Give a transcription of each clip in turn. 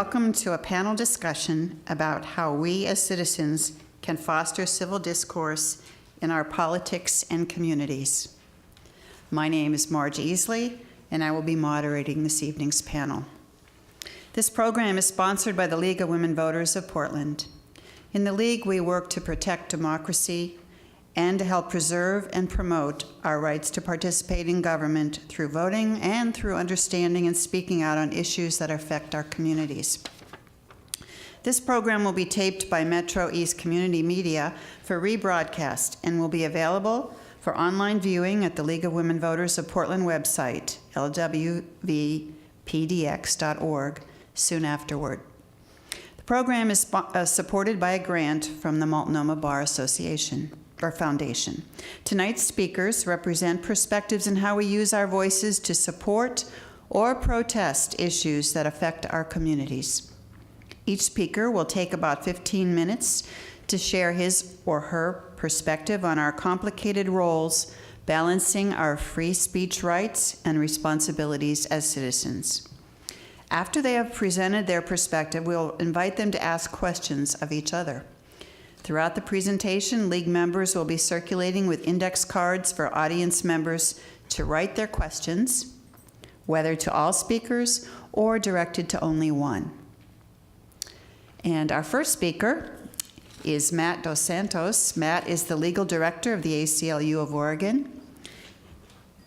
welcome to a panel discussion about how we as citizens can foster civil discourse in our politics and communities. My name is Marge Easley, and I will be moderating this evening's panel. This program is sponsored by the League of Women Voters of Portland. In the League, we work to protect democracy and to help preserve and promote our rights to participate in government through voting and through understanding and speaking out on issues that affect our communities. This program will be taped by Metro East Community Media for rebroadcast and will be available for online viewing at the League of Women Voters of Portland website, lwvpdx.org, soon afterward. The program is supported by a grant from the Multnomah Bar Association, or Foundation. Tonight's speakers represent perspectives in how we use our voices to support or protest issues that affect our communities. Each speaker will take about 15 minutes to share his or her perspective on our complicated roles, balancing our free speech rights and responsibilities as citizens. After they have presented their perspective, we'll invite them to ask questions of each other. Throughout the presentation, League members will be circulating with index cards for audience members to write their questions, whether to all speakers or directed to only one. And our first speaker is Matt Dos Santos. Matt is the legal director of the ACLU of Oregon.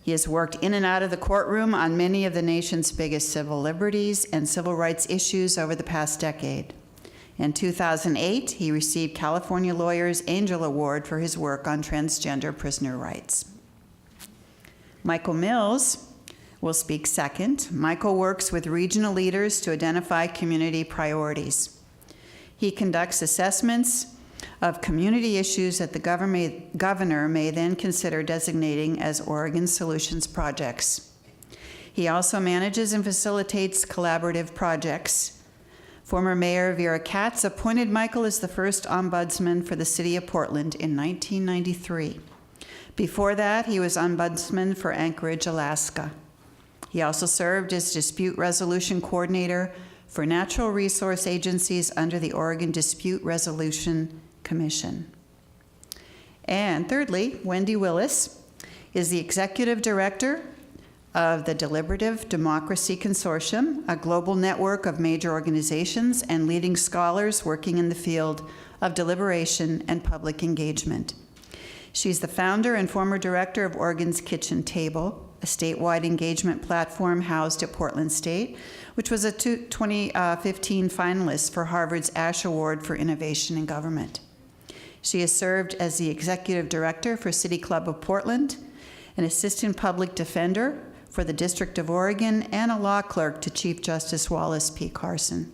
He has worked in and out of the courtroom on many of the nation's biggest civil liberties and civil rights issues over the past decade. In 2008, he received California Lawyers' Angel Award for his work on transgender prisoner rights. Michael Mills will speak second. Michael works with regional leaders to identify community priorities. He conducts assessments of community issues that the governor may then consider designating as Oregon Solutions projects. He also manages and facilitates collaborative projects. Former Mayor Vera Katz appointed Michael as the first ombudsman for the city of Portland in 1993. Before that, he was ombudsman for Anchorage, Alaska. He also served as dispute resolution coordinator for natural resource agencies under the Oregon Dispute Resolution Commission. And thirdly, Wendy Willis is the executive director of the Deliberative Democracy Consortium, a global network of major organizations and leading scholars working in the field of deliberation and public engagement. She's the founder and former director of Oregon's Kitchen Table, a statewide engagement platform housed at Portland State, which was a 2015 finalist for Harvard's Ash Award for Innovation in Government. She has served as the executive director for City Club of Portland, an assistant public defender for the District of Oregon, and a law clerk to Chief Justice Wallace P. Carson,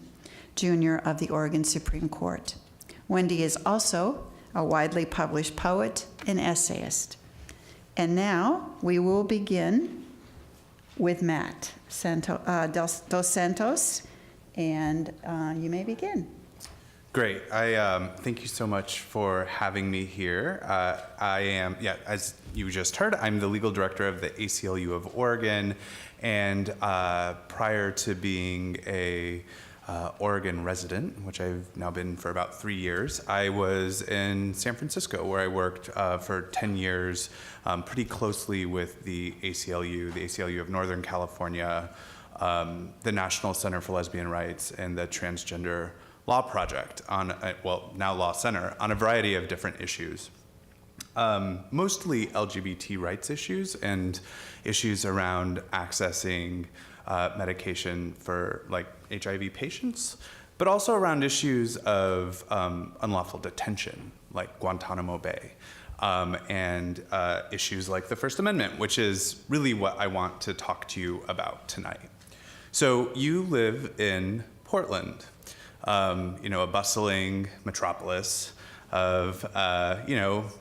Jr. of the Oregon Supreme Court. Wendy is also a widely published poet and essayist. And now we will begin with Matt Dos Santos, and you may begin. Great. I thank you so much for having me here. I am, as you just heard, I'm the legal director of the ACLU of Oregon, and prior to being a Oregon resident, which I've now been for about 3 years, I was in San Francisco, where I worked for 10 years pretty closely with the ACLU of Northern California, the National Center for Lesbian Rights, and the Transgender Law Project on, now Law Center, on a variety of different issues. Mostly LGBT rights issues and issues around accessing medication for like HIV patients, but also around issues of unlawful detention, like Guantanamo Bay, and issues like the First Amendment, which is really what I want to talk to you about tonight. So you live in Portland, a bustling metropolis of,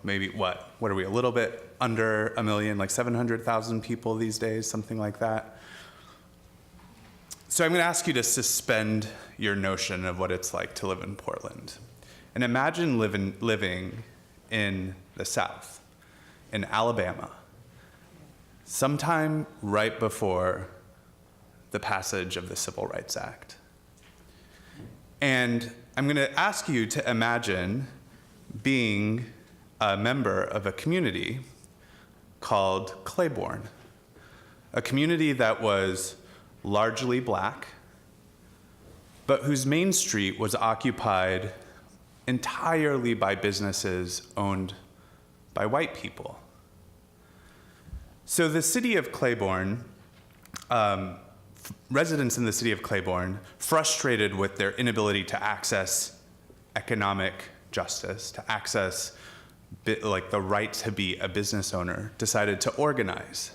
maybe what are we, a little bit under a million, like 700,000 people these days, something like that. So I'm going to ask you to suspend your notion of what it's like to live in Portland. And imagine living in the South, in Alabama, sometime right before the passage of the Civil Rights Act. And I'm going to ask you to imagine being a member of a community called Claiborne, a community that was largely black, but whose main street was occupied entirely by businesses owned by white people. So the city of Claiborne, residents in the city of Claiborne, frustrated with their inability to access economic justice, to access like the right to be a business owner, decided to organize.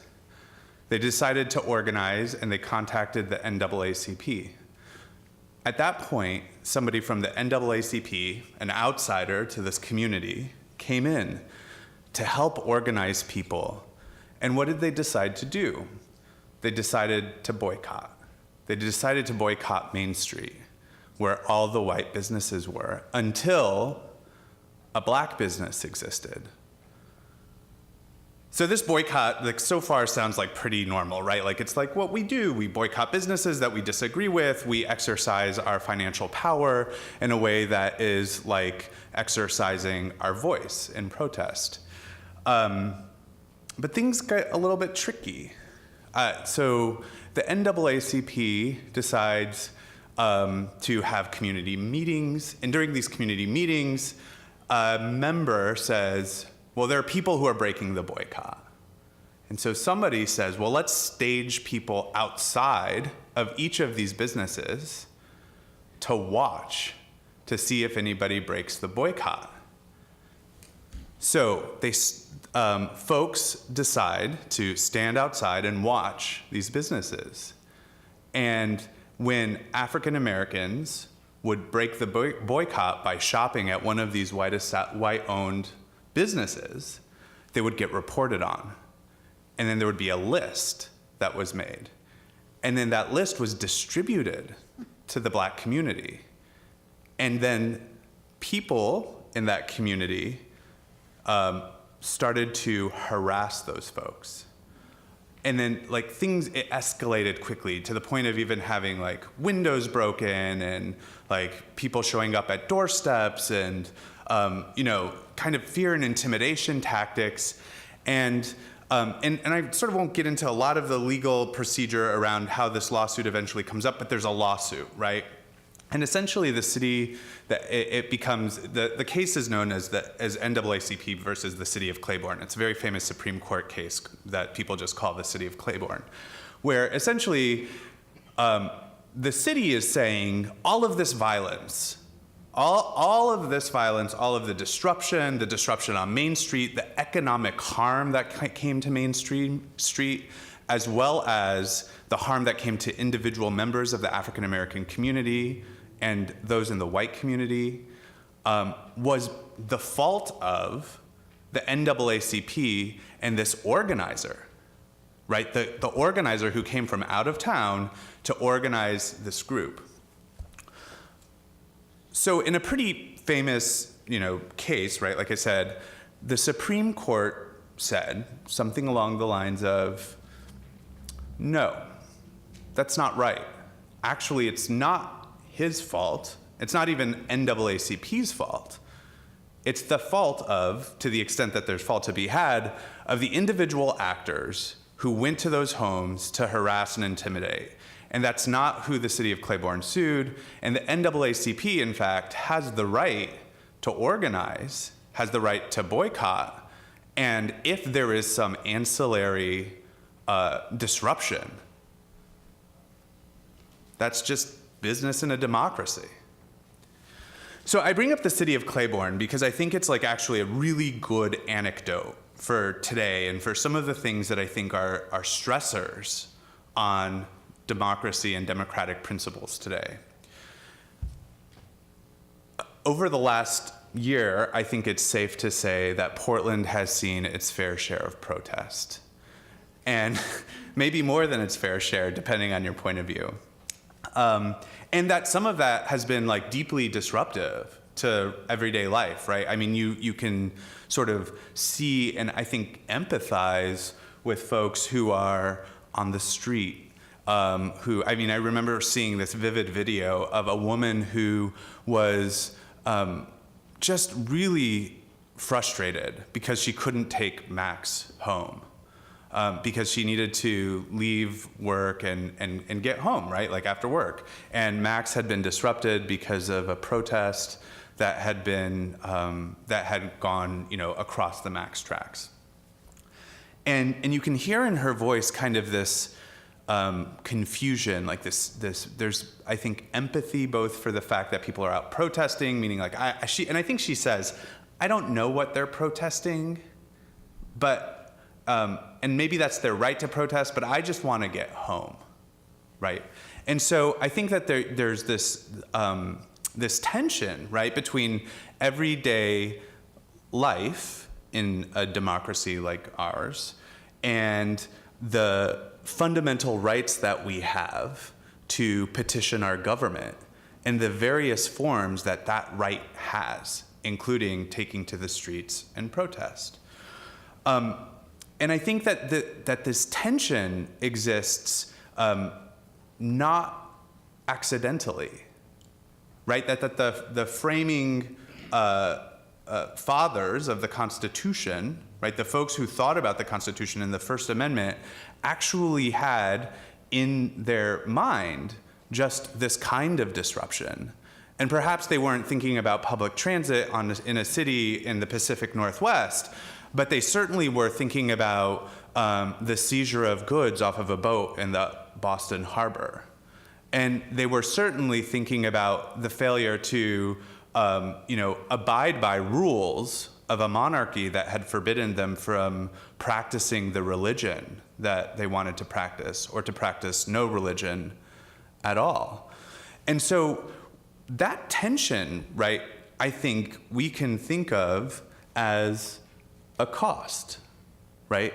They decided to organize and they contacted the NAACP. At that point, somebody from the NAACP, an outsider to this community, came in to help organize people. And what did they decide to do? They decided to boycott. They decided to boycott Main Street, where all the white businesses were, until a black business existed. So this boycott, like, so far sounds like pretty normal, right? Like, it's like what we do. We boycott businesses that we disagree with. We exercise our financial power in a way that is like exercising our voice in protest. But things get a little bit tricky. So the NAACP decides to have community meetings. And during these community meetings, a member says, well, there are people who are breaking the boycott. And so somebody says, well, let's stage people outside of each of these businesses to watch, to see if anybody breaks the boycott. So folks decide to stand outside and watch these businesses. And when African Americans would break the boycott by shopping at one of these white-owned businesses, they would get reported on. And then there would be a list that was made. And then that list was distributed to the black community. And then people in that community started to harass those folks. And then like it escalated quickly to the point of even having like windows broken and like people showing up at doorsteps and kind of fear and intimidation tactics. And I sort of won't get into a lot of the legal procedure around how this lawsuit eventually comes up, but there's a lawsuit, right? And essentially the city, it becomes, the case is known as NAACP versus the city of Claiborne. It's a very famous Supreme Court case that people just call the city of Claiborne, where essentially the city is saying all of this violence, all of this violence, all of the disruption on Main Street, the economic harm that came to Main Street, as well as the harm that came to individual members of the African American community and those in the white community, was the fault of the NAACP and this organizer, right? The organizer who came from out of town to organize this group. So in a pretty famous, case, right? Like I said, the Supreme Court said something along the lines of, no, that's not right. Actually, it's not his fault. It's not even NAACP's fault. It's the fault of, to the extent that there's fault to be had, of the individual actors who went to those homes to harass and intimidate. And that's not who the city of Claiborne sued. And the NAACP, in fact, has the right to organize, has the right to boycott. And if there is some ancillary disruption, that's just business in a democracy. So I bring up the city of Claiborne because I think it's like actually a really good anecdote for today and for some of the things that I think are stressors on democracy and democratic principles today. Over the last year, I think it's safe to say that Portland has seen its fair share of protest. And maybe more than its fair share, depending on your point of view. And that some of that has been like deeply disruptive to everyday life, right? I mean, you can sort of see and I think empathize with folks who are on the street, who, I mean, I remember seeing this vivid video of a woman who was just really frustrated because she couldn't take Max home. Because she needed to leave work and get home, right? Like after work. And Max had been disrupted because of a protest that had been, that had gone, across the Max tracks. And you can hear in her voice kind of this confusion, like there's, I think, empathy both for the fact that people are out protesting, meaning like, and I think she says, I don't know what they're protesting, but, and maybe that's their right to protest, but I just want to get home, right? And so I think that there's this, this tension, right, between everyday life in a democracy like ours and the fundamental rights that we have to petition our government and the various forms that that right has, including taking to the streets and protest. And I think that that this tension exists not accidentally, right? That the framing fathers of the Constitution, right, the folks who thought about the Constitution and the First Amendment actually had in their mind just this kind of disruption. And perhaps they weren't thinking about public transit in a city in the Pacific Northwest, but they certainly were thinking about the seizure of goods off of a boat in the Boston Harbor. And they were certainly thinking about the failure to abide by rules of a monarchy that had forbidden them from practicing the religion that they wanted to practice, or to practice no religion at all. And so that tension, right, I think we can think of as a cost, right?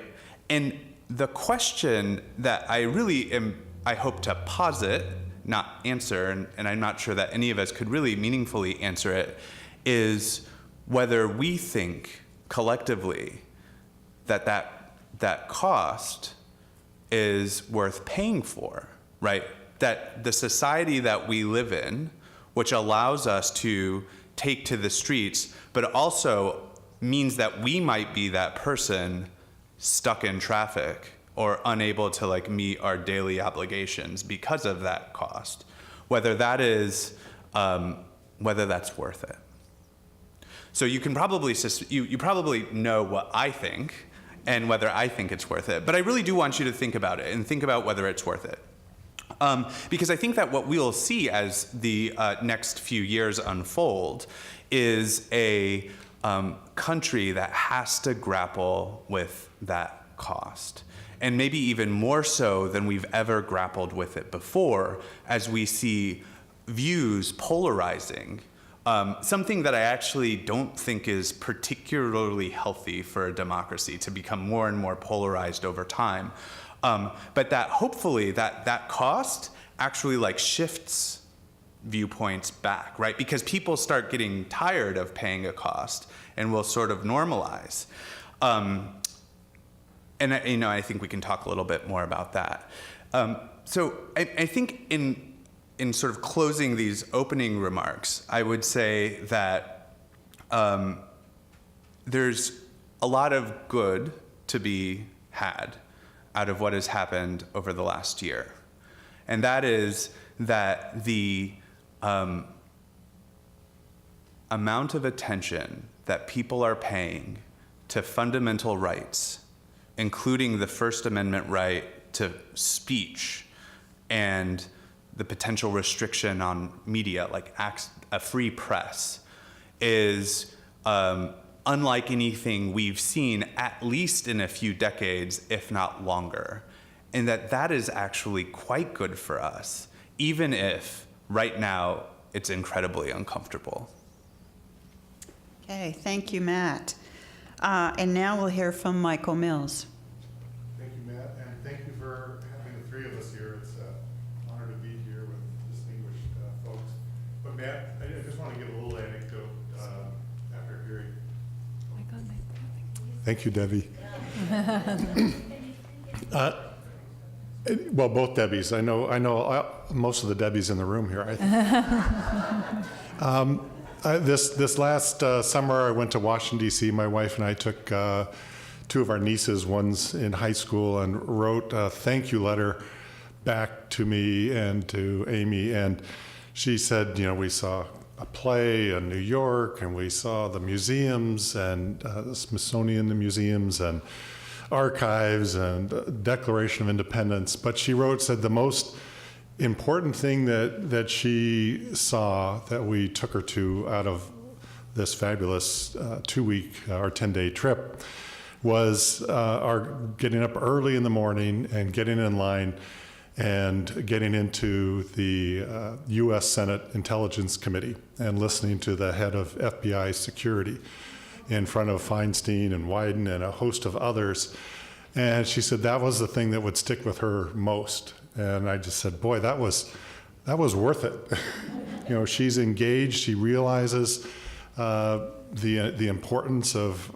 And the question that I hope to posit, not answer, and I'm not sure that any of us could really meaningfully answer it, is whether we think collectively that cost is worth paying for, right? That the society that we live in, which allows us to take to the streets, but also means that we might be that person stuck in traffic or unable to meet our daily obligations because of that cost, whether that's worth it. So you can probably, you probably know what I think and whether I think it's worth it, but I really do want you to think about it and think about whether it's worth it. Because I think that what we'll see as the next few years unfold is a country that has to grapple with that cost. And maybe even more so than we've ever grappled with it before, as we see views polarizing. Something that I actually don't think is particularly healthy for a democracy, to become more and more polarized over time. But that hopefully that cost actually shifts viewpoints back, right? Because people start getting tired of paying a cost and will sort of normalize. And I think we can talk a little bit more about that. So I think in sort of closing these opening remarks, I would say that there's a lot of good to be had out of what has happened over the last year. And that is that the amount of attention that people are paying to fundamental rights, including the First Amendment right to speech and the potential restriction on media, like a free press, is unlike anything we've seen, at least in a few decades, if not longer. And that is actually quite good for us, even if right now it's incredibly uncomfortable. Okay, thank you, Matt. And now we'll hear from Michael Mills. Thank you, Matt, and thank you for having the three of us here. It's an honor to be here with distinguished folks. But Matt, I just want to give a little anecdote after hearing. Thank you, Debbie. Well, both Debbies. I know most of the Debbies in the room here, I think. This last summer, I went to Washington, D.C. My wife and I took two of our nieces, one's in high school, and wrote a thank you letter back to me and to Amy. And she said, we saw a play in New York, and we saw the museums and the Smithsonian museums and archives and Declaration of Independence. But she said the most important thing that she saw that we took her to out of this fabulous 2-week or 10-day trip was our getting up early in the morning and getting in line and getting into the U.S. Senate Intelligence Committee and listening to the head of FBI security in front of Feinstein and Wyden and a host of others. And she said that was the thing that would stick with her most. And I just said, boy, that was worth it. She's engaged. She realizes the importance of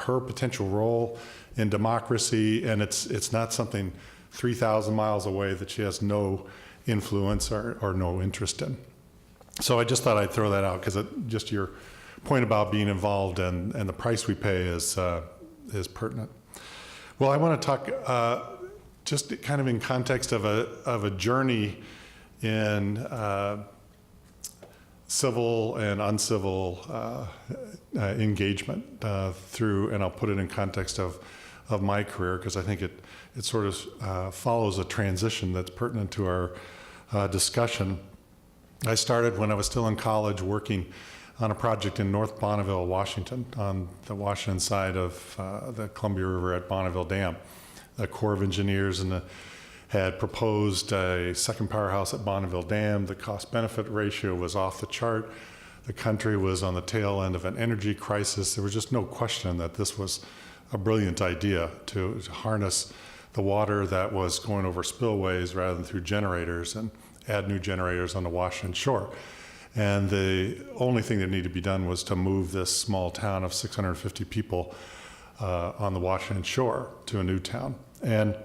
her potential role in democracy, and it's not something 3,000 miles away that she has no influence or no interest in. So I just thought I'd throw that out because just your point about being involved and the price we pay is pertinent. Well, I want to talk just kind of in context of a journey in civil and uncivil engagement through, and I'll put it in context of my career because I think it sort of follows a transition that's pertinent to our discussion. I started when I was still in college working on a project in North Bonneville, Washington, on the Washington side of the Columbia River at Bonneville Dam. The Corps of Engineers had proposed a second powerhouse at Bonneville Dam. The cost-benefit ratio was off the chart. The country was on the tail end of an energy crisis. There was just no question that this was a brilliant idea to harness the water that was going over spillways rather than through generators and add new generators on the Washington shore. And the only thing that needed to be done was to move this small town of 650 people on the Washington shore to a new town. And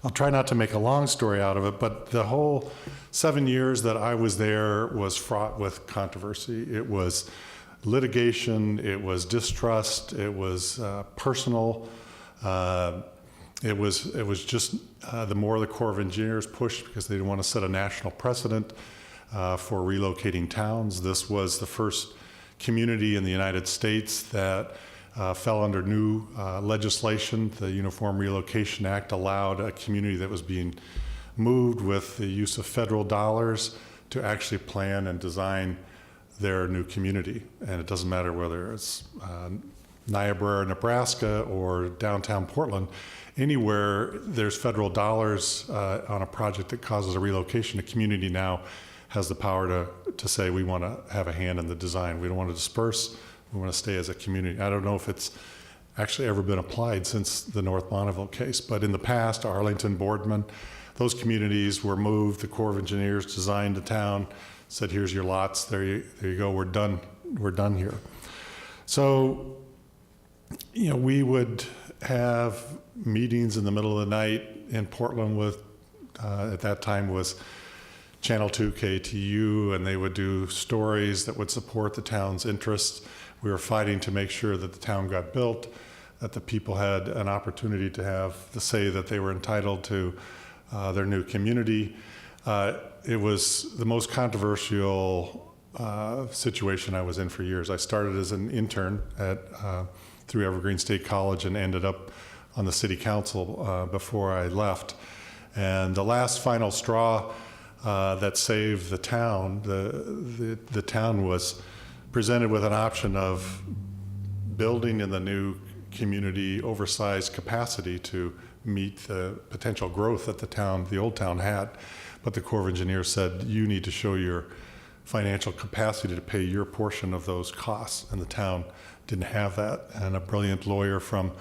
I'll try not to make a long story out of it, but the whole 7 years that I was there was fraught with controversy. It was litigation, it was distrust, it was personal. It was just the more the Corps of Engineers pushed because they didn't want to set a national precedent for relocating towns. This was the first community in the United States that fell under new legislation. The Uniform Relocation Act allowed a community that was being moved with the use of federal dollars to actually plan and design their new community. And it doesn't matter whether it's Niobrara, Nebraska, or downtown Portland. Anywhere there's federal dollars on a project that causes a relocation, a community now has the power to say we want to have a hand in the design. We don't want to disperse. We want to stay as a community. I don't know if it's actually ever been applied since the North Bonneville case, but in the past, Arlington, Boardman, those communities were moved. The Corps of Engineers designed the town, said, here's your lots. There you go. We're done. We're done here. So, we would have meetings in the middle of the night in Portland with, at that time was Channel 2 KTU, and they would do stories that would support the town's interests. We were fighting to make sure that the town got built, that the people had an opportunity to have the say that they were entitled to their new community. It was the most controversial situation I was in for years. I started as an intern through Evergreen State College and ended up on the city council before I left. And the last final straw that saved the town, the town was presented with an option of building in the new community oversized capacity to meet the potential growth that the old town had. But the Corps of Engineers said, you need to show your financial capacity to pay your portion of those costs. And the town didn't have that. And a brilliant lawyer from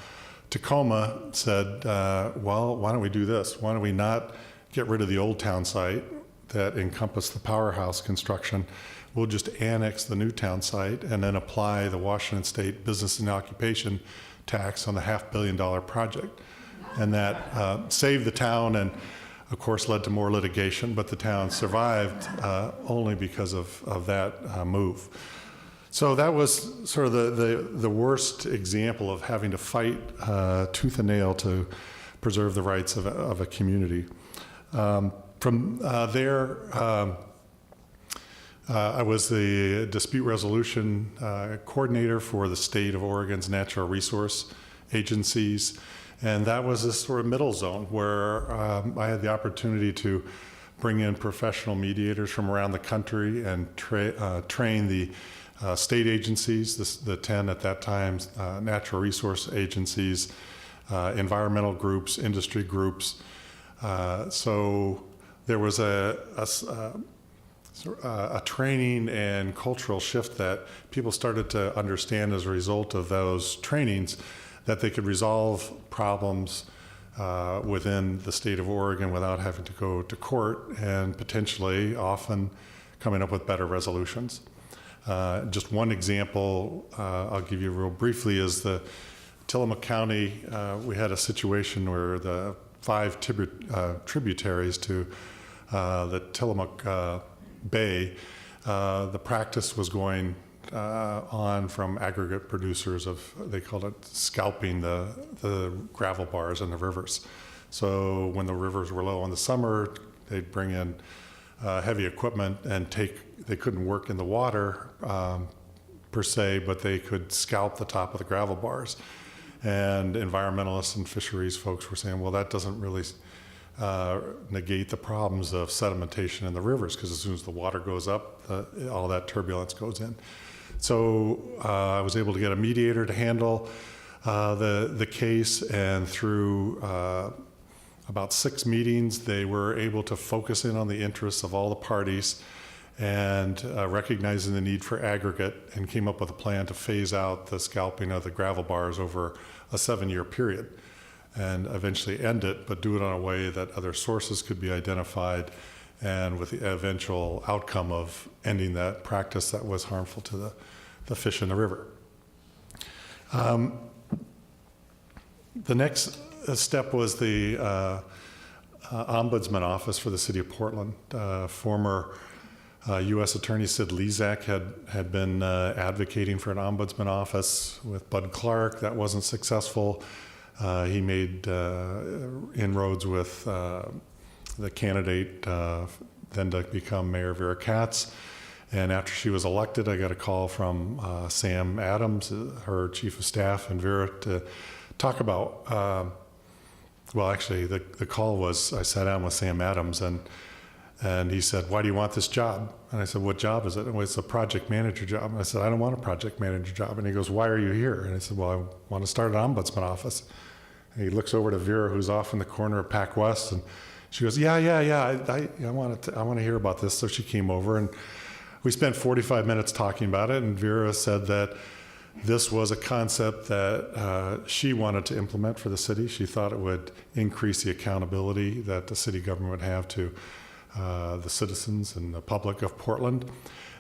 Tacoma said, well, why don't we do this? Why don't we not get rid of the old town site that encompassed the powerhouse construction? We'll just annex the new town site and then apply the Washington State Business and Occupation tax on the $500 million project. And that saved the town and, of course, led to more litigation, but the town survived only because of that move. So that was sort of the worst example of having to fight tooth and nail to preserve the rights of a community. From there, I was the dispute resolution coordinator for the state of Oregon's natural resource agencies. And that was this sort of middle zone where I had the opportunity to bring in professional mediators from around the country and train the state agencies, the 10 at that time, natural resource agencies, environmental groups, industry groups. So there was a training and cultural shift that people started to understand as a result of those trainings, that they could resolve problems within the state of Oregon without having to go to court, and potentially often coming up with better resolutions. Just one example I'll give you real briefly is the Tillamook County. We had a situation where the 5 tributaries to the Tillamook Bay, the practice was going on from aggregate producers of, they called it scalping the gravel bars in the rivers. So when the rivers were low in the summer, they'd bring in heavy equipment and they couldn't work in the water per se, but they could scalp the top of the gravel bars. And environmentalists and fisheries folks were saying, well, that doesn't really negate the problems of sedimentation in the rivers, because as soon as the water goes up, all that turbulence goes in. So I was able to get a mediator to handle the case, and through about 6 meetings, they were able to focus in on the interests of all the parties and recognizing the need for aggregate, and came up with a plan to phase out the scalping of the gravel bars over a 7-year period, and eventually end it, but do it in a way that other sources could be identified, and with the eventual outcome of ending that practice that was harmful to the fish in the river. The next step was the Ombudsman office for the city of Portland. Former U.S. Attorney Sid Lezak had been advocating for an ombudsman office with Bud Clark. That wasn't successful. He made inroads with the candidate then to become Mayor, Vera Katz. And after she was elected, I got a call from Sam Adams, her chief of staff, and Vera to talk about, well, actually, the call was, I sat down with Sam Adams, and he said, why do you want this job? And I said, what job is it? And it's a project manager job. And I said, I don't want a project manager job. And he goes, why are you here? And I said, well, I want to start an ombudsman office. And he looks over to Vera, who's off in the corner of Pac West, and she goes, yeah, I want to hear about this. So she came over, and we spent 45 minutes talking about it, and Vera said that this was a concept that she wanted to implement for the city. She thought it would increase the accountability that the city government would have to the citizens and the public of Portland.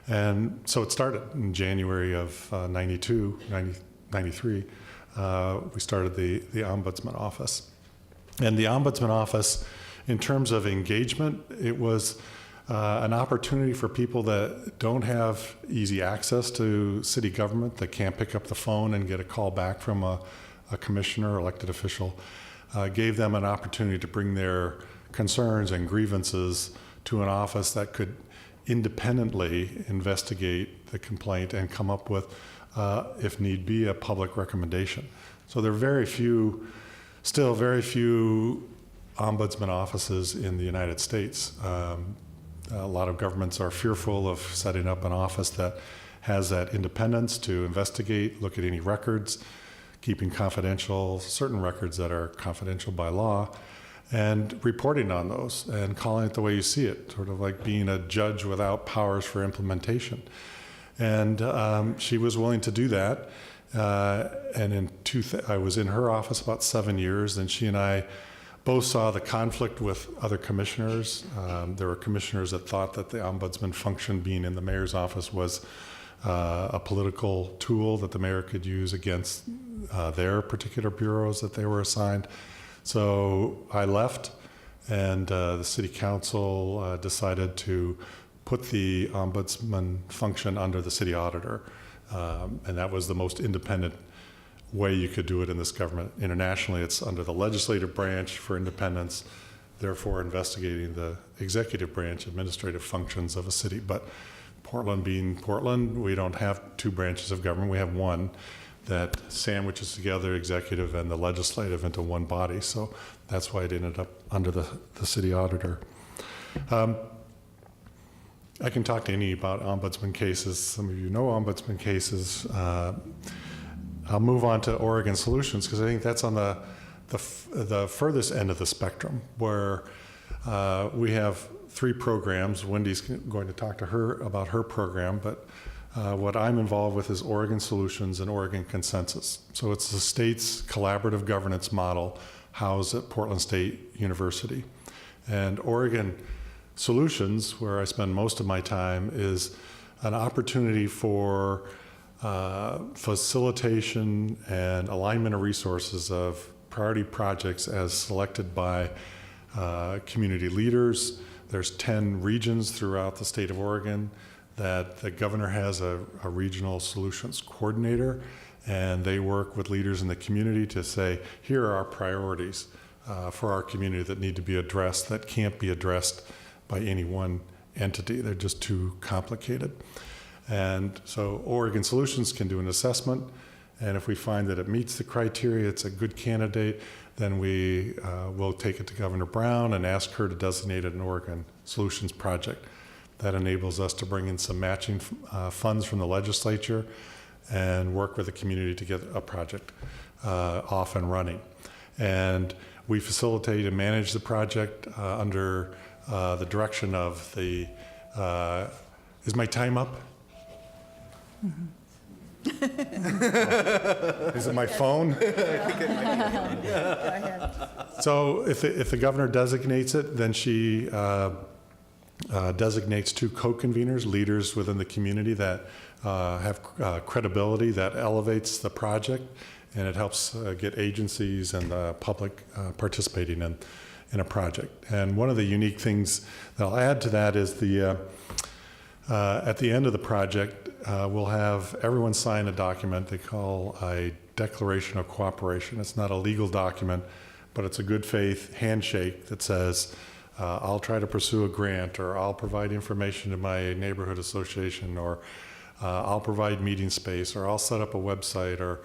And so it started in January of 93. We started the Ombudsman office. And the Ombudsman office, in terms of engagement, it was an opportunity for people that don't have easy access to city government, that can't pick up the phone and get a call back from a commissioner or elected official, gave them an opportunity to bring their concerns and grievances to an office that could independently investigate the complaint and come up with, if need be, a public recommendation. So there are still very few ombudsman offices in the United States. A lot of governments are fearful of setting up an office that has that independence to investigate, look at any records, keeping confidential certain records that are confidential by law, and reporting on those and calling it the way you see it, sort of like being a judge without powers for implementation. And she was willing to do that. And I was in her office about 7 years, and she and I both saw the conflict with other commissioners. There were commissioners that thought that the ombudsman function, being in the mayor's office, was a political tool that the mayor could use against their particular bureaus that they were assigned. So I left, and the city council decided to put the ombudsman function under the city auditor. And that was the most independent way you could do it in this government. Internationally, it's under the legislative branch for independence, therefore investigating the executive branch administrative functions of a city. But Portland being Portland, we don't have two branches of government. We have one that sandwiches together executive and the legislative into one body. So that's why it ended up under the city auditor. I can talk to any about ombudsman cases. Some of you know ombudsman cases. I'll move on to Oregon Solutions because I think that's on the furthest end of the spectrum, where we have 3 programs. Wendy's going to talk to her about her program, but what I'm involved with is Oregon Solutions and Oregon Consensus. So it's the state's collaborative governance model housed at Portland State University. And Oregon Solutions, where I spend most of my time, is an opportunity for facilitation and alignment of resources of priority projects as selected by community leaders. There's 10 regions throughout the state of Oregon that the governor has a regional solutions coordinator, and they work with leaders in the community to say, here are our priorities for our community that need to be addressed, that can't be addressed by any one entity. They're just too complicated. And so Oregon Solutions can do an assessment, and if we find that it meets the criteria, it's a good candidate, then we will take it to Governor Brown and ask her to designate it an Oregon Solutions project. That enables us to bring in some matching funds from the legislature and work with the community to get a project off and running. And we facilitate and manage the project under the direction of the, is my time up? Mm-hmm. Is it my phone? So if the governor designates it, then she designates 2 co-conveners, leaders within the community that have credibility, that elevates the project, and it helps get agencies and the public participating in a project. And one of the unique things that I'll add to that is at the end of the project, we'll have everyone sign a document they call a Declaration of Cooperation. It's not a legal document, but it's a good faith handshake that says, I'll try to pursue a grant, or I'll provide information to my neighborhood association, or I'll provide meeting space, or I'll set up a website, or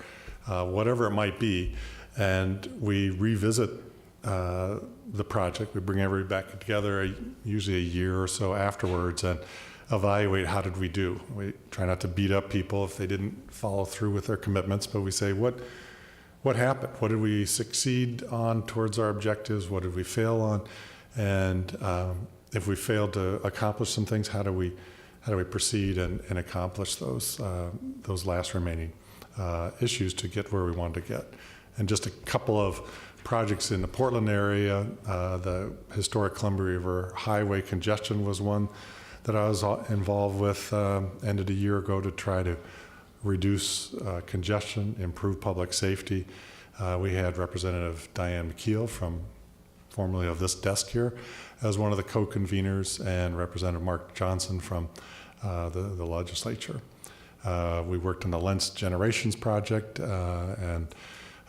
whatever it might be. And we revisit the project. We bring everybody back together usually a year or so afterwards and evaluate how did we do. We try not to beat up people if they didn't follow through with their commitments, but we say, what happened? What did we succeed on towards our objectives? What did we fail on? And if we failed to accomplish some things, how do we proceed and accomplish those last remaining issues to get where we wanted to get? And just a couple of projects in the Portland area, the historic Columbia River Highway congestion was one that I was involved with, ended a year ago, to try to reduce congestion, improve public safety. We had Representative Diane McKeel, formerly of this desk here, as one of the co-conveners, and Representative Mark Johnson from the legislature. We worked on the Lentz Generations Project and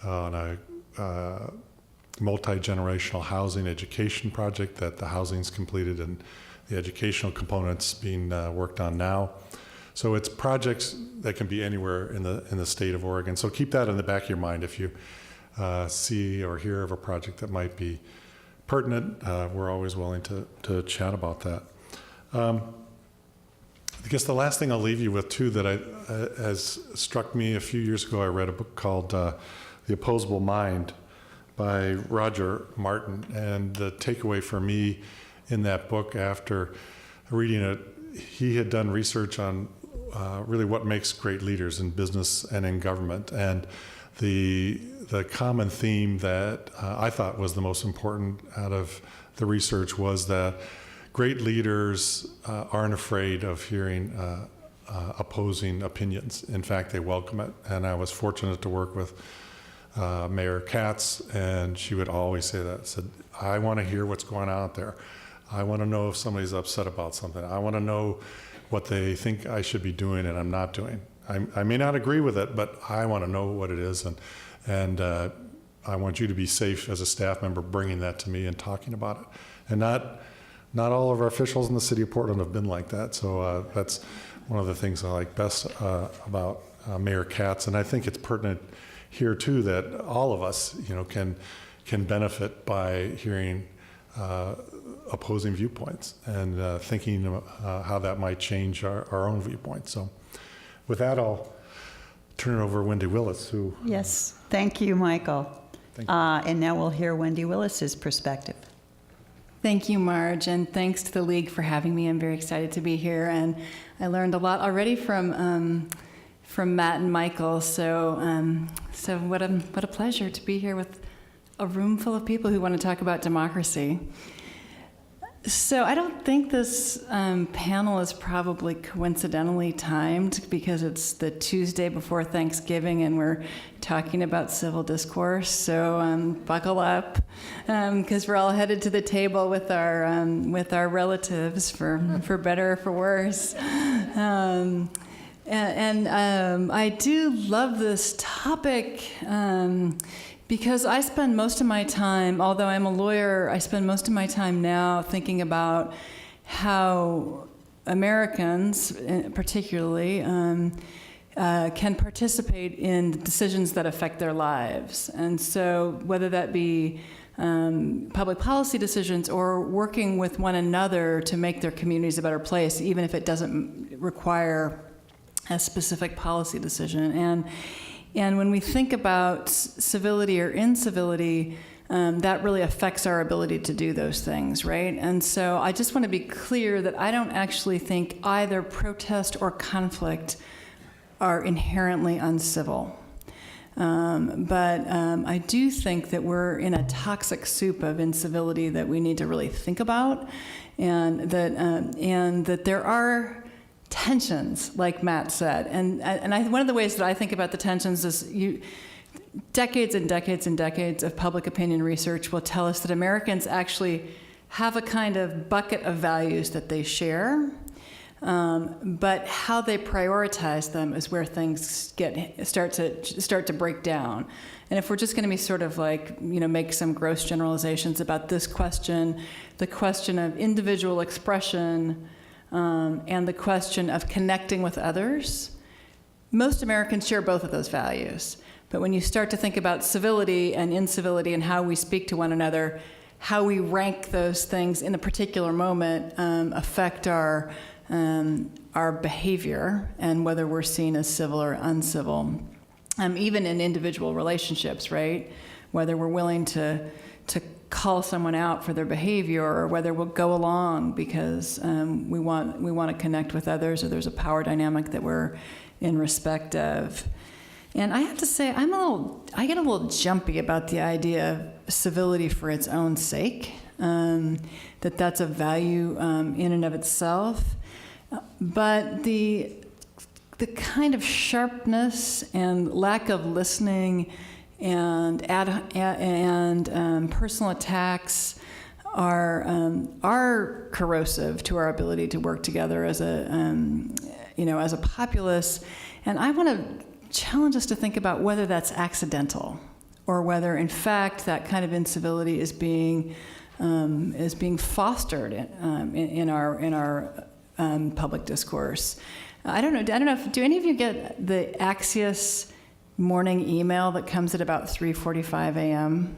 on a multi-generational housing education project that the housing's completed and the educational components being worked on now. So it's projects that can be anywhere in the state of Oregon. So keep that in the back of your mind. If you see or hear of a project that might be pertinent, we're always willing to chat about that. I guess the last thing I'll leave you with too that has struck me a few years ago, I read a book called The Opposable Mind by Roger Martin. And the takeaway for me in that book after reading it, he had done research on really what makes great leaders in business and in government. And the common theme that I thought was the most important out of the research was that great leaders aren't afraid of hearing opposing opinions. In fact, they welcome it. And I was fortunate to work with Mayor Katz, and she would always say that, said, I want to hear what's going on out there. I want to know if somebody's upset about something. I want to know what they think I should be doing and I'm not doing. I may not agree with it, but I want to know what it is, and I want you to be safe as a staff member bringing that to me and talking about it. And not all of our officials in the city of Portland have been like that, so that's one of the things I like best about Mayor Katz, and I think it's pertinent here too that all of us, can benefit by hearing opposing viewpoints and thinking how that might change our own viewpoints. So with that, I'll turn it over to Wendy Willis, who... Yes, thank you, Michael. Thank you. And now we'll hear Wendy Willis's perspective. Thank you, Marge, and thanks to the League for having me. I'm very excited to be here, and I learned a lot already from Matt and Michael. So what a pleasure to be here with a room full of people who want to talk about democracy. So I don't think this panel is probably coincidentally timed because it's the Tuesday before Thanksgiving and we're talking about civil discourse. So buckle up because we're all headed to the table with our relatives for better or for worse. I do love this topic. Because I spend most of my time, although I'm a lawyer, I spend most of my time now thinking about how Americans, particularly, can participate in decisions that affect their lives. And so whether that be public policy decisions or working with one another to make their communities a better place, even if it doesn't require a specific policy decision. And when we think about civility or incivility, that really affects our ability to do those things, right? And so I just want to be clear that I don't actually think either protest or conflict are inherently uncivil. But I do think that we're in a toxic soup of incivility that we need to really think about, and that there are tensions, like Matt said, and one of the ways that I think about the tensions is decades and decades and decades of public opinion research will tell us that Americans actually have a kind of bucket of values that they share, but how they prioritize them is where things start to break down. And if we're just going to be sort of like, make some gross generalizations about this question, the question of individual expression, and the question of connecting with others, most Americans share both of those values. But when you start to think about civility and incivility and how we speak to one another, how we rank those things in a particular moment affect our behavior and whether we're seen as civil or uncivil, even in individual relationships, right? Whether we're willing to call someone out for their behavior, or whether we'll go along because we want to connect with others, or there's a power dynamic that we're in respect of. And I have to say, I get a little jumpy about the idea of civility for its own sake, that's a value in and of itself. But the kind of sharpness and lack of listening and personal attacks are corrosive to our ability to work together as a populace. And I want to challenge us to think about whether that's accidental, or whether, in fact, that kind of incivility is being fostered in our public discourse. I don't know. Do any of you get the Axios morning email that comes at about 3:45 a.m.?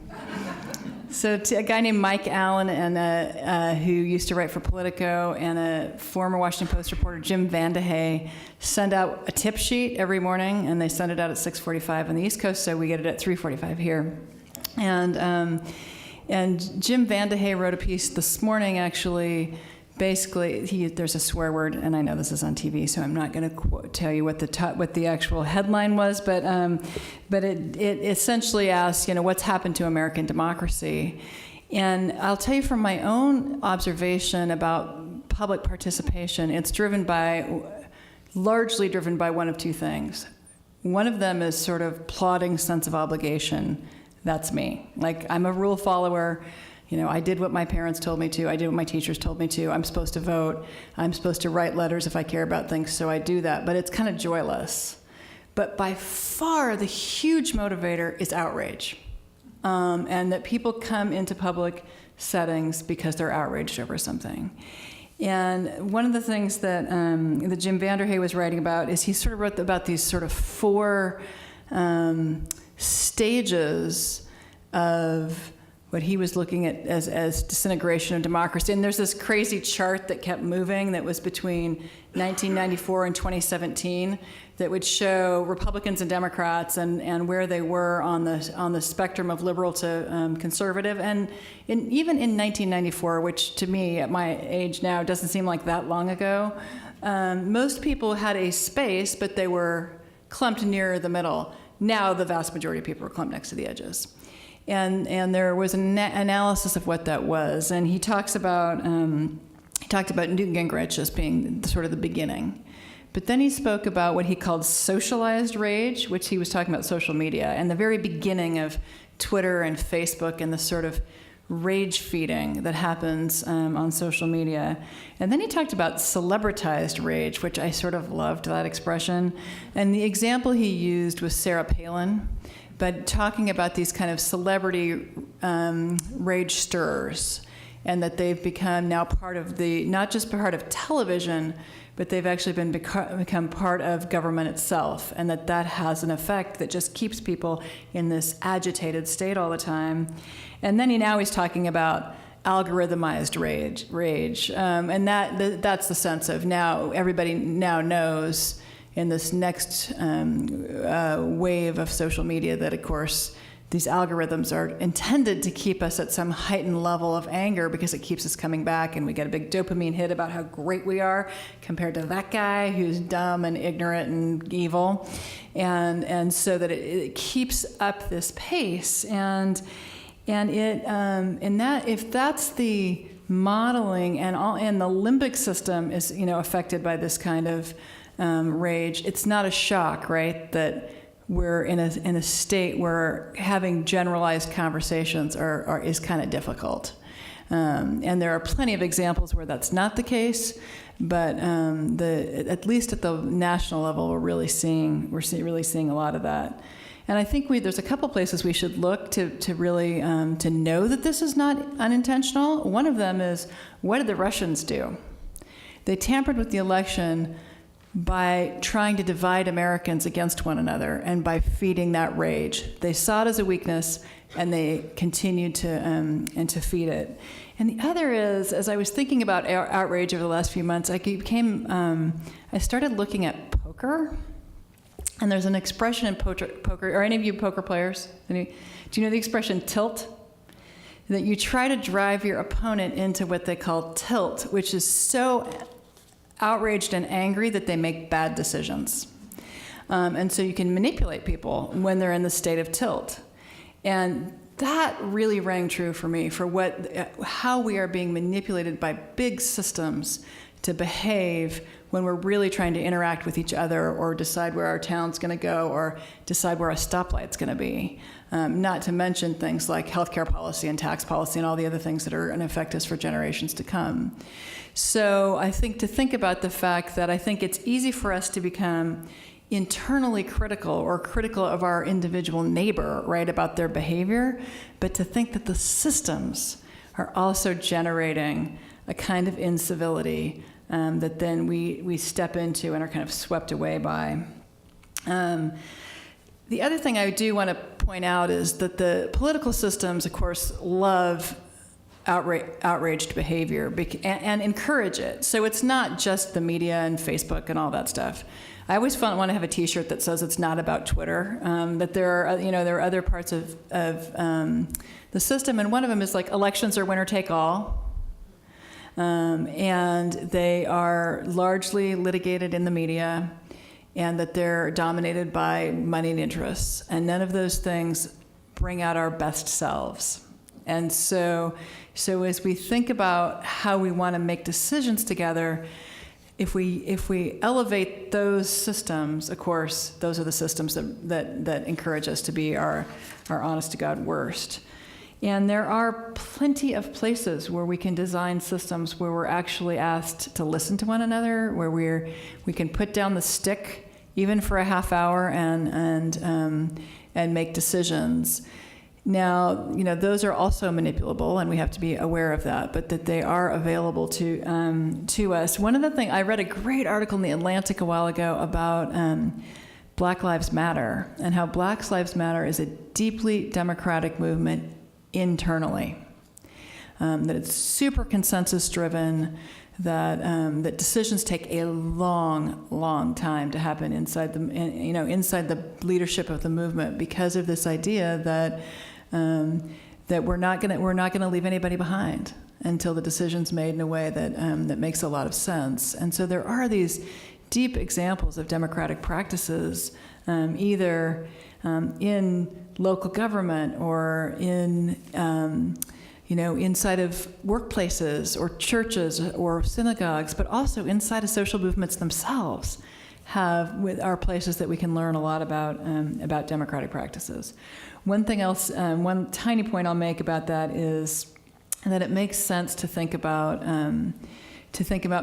So a guy named Mike Allen, who used to write for Politico, and a former Washington Post reporter, Jim Vandehey, send out a tip sheet every morning, and they send it out at 6:45 on the East Coast, so we get it at 3:45 here. And Jim Vandehey wrote a piece this morning, actually. Basically, there's a swear word, and I know this is on TV, so I'm not going to tell you what the actual headline was, but it essentially asks, what's happened to American democracy? And I'll tell you from my own observation about public participation, it's largely driven by one of two things: One of them is sort of plodding sense of obligation. That's me. Like, I'm a rule follower. You know, I did what my parents told me to. I did what my teachers told me to. I'm supposed to vote. I'm supposed to write letters if I care about things, so I do that. But it's kind of joyless. But by far, the huge motivator is outrage. And that people come into public settings because they're outraged over something. And one of the things that Jim Vanderhey was writing about is he sort of wrote about these sort of 4 stages of what he was looking at as disintegration of democracy. And there's this crazy chart that kept moving that was between 1994 and 2017 that would show Republicans and Democrats and where they were on the spectrum of liberal to conservative. And even in 1994, which to me at my age now doesn't seem like that long ago, most people had a space, but they were clumped near the middle. Now the vast majority of people are clumped next to the edges. And there was an analysis of what that was, and he talked about Newt Gingrich as being sort of the beginning. But then he spoke about what he called socialized rage, which he was talking about social media, and the very beginning of Twitter and Facebook and the sort of rage feeding that happens on social media. And then he talked about celebritized rage, which I sort of loved that expression. And the example he used was Sarah Palin, but talking about these kind of celebrity rage stirrers, and that they've become now part of not just part of television, but they've actually become part of government itself, and that has an effect that just keeps people in this agitated state all the time. And then he's talking about algorithmized rage, and that's the sense of now everybody now knows in this next wave of social media that, of course, these algorithms are intended to keep us at some heightened level of anger because it keeps us coming back, and we get a big dopamine hit about how great we are compared to that guy who's dumb and ignorant and evil, and so that it keeps up this pace, and that if that's the modeling and the limbic system is affected by this kind of rage, it's not a shock, right, that we're in a state where having generalized conversations is kind of difficult. And there are plenty of examples where that's not the case, but at least at the national level, we're really seeing a lot of that. And I think there's a couple places we should look to really to know that this is not unintentional. One of them is, what did the Russians do? They tampered with the election by trying to divide Americans against one another and by feeding that rage. They saw it as a weakness, and they continued to feed it. And the other is, as I was thinking about outrage over the last few months, I started looking at poker. And there's an expression in poker. Are any of you poker players? Do you know the expression tilt? That you try to drive your opponent into what they call tilt, which is so outraged and angry that they make bad decisions. And so you can manipulate people when they're in the state of tilt. And that really rang true for me, for how we are being manipulated by big systems to behave when we're really trying to interact with each other or decide where our town's going to go or decide where a stoplight's going to be. Not to mention things like healthcare policy and tax policy and all the other things that are going to affect us for generations to come. So I think to think about the fact that I think it's easy for us to become internally critical or critical of our individual neighbor, right, about their behavior, but to think that the systems are also generating a kind of incivility that then we step into and are kind of swept away by. The other thing I do want to point out is that the political systems, of course, love outraged behavior and encourage it. So it's not just the media and Facebook and all that stuff. I always want to have a T-shirt that says it's not about Twitter. That there are other parts of the system, and one of them is like elections are winner take all, and they are largely litigated in the media, and that they're dominated by moneyed interests, and none of those things bring out our best selves. And so as we think about how we want to make decisions together, if we elevate those systems, of course, those are the systems that encourage us to be our honest to God worst. And there are plenty of places where we can design systems where we're actually asked to listen to one another, where we can put down the stick even for a half hour and make decisions. Now, those are also manipulable, and we have to be aware of that, but that they are available to us. One of the things, I read a great article in The Atlantic a while ago about Black Lives Matter, and how Black Lives Matter is a deeply democratic movement internally. That it's super consensus-driven, that decisions take a long, long time to happen inside the leadership of the movement, because of this idea that we're not going to leave anybody behind until the decision's made in a way that makes a lot of sense. And so there are these deep examples of democratic practices, either in local government or in inside of workplaces or churches or synagogues, but also inside of social movements themselves are places that we can learn a lot about democratic practices. One thing else, one tiny point I'll make about that is that it makes sense to think about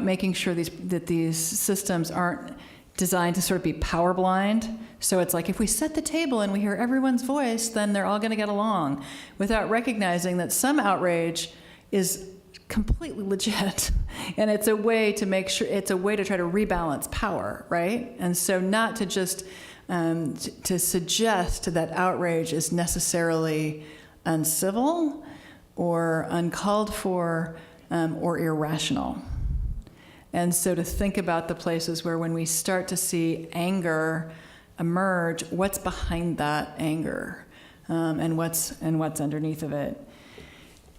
making sure that these systems aren't designed to sort of be power blind. So it's like if we set the table and we hear everyone's voice, then they're all going to get along, without recognizing that some outrage is completely legit, and it's a way to make sure, it's a way to try to rebalance power, right? And so not to just to suggest that outrage is necessarily uncivil or uncalled for or irrational. And so to think about the places where, when we start to see anger emerge, what's behind that anger, and what's underneath of it.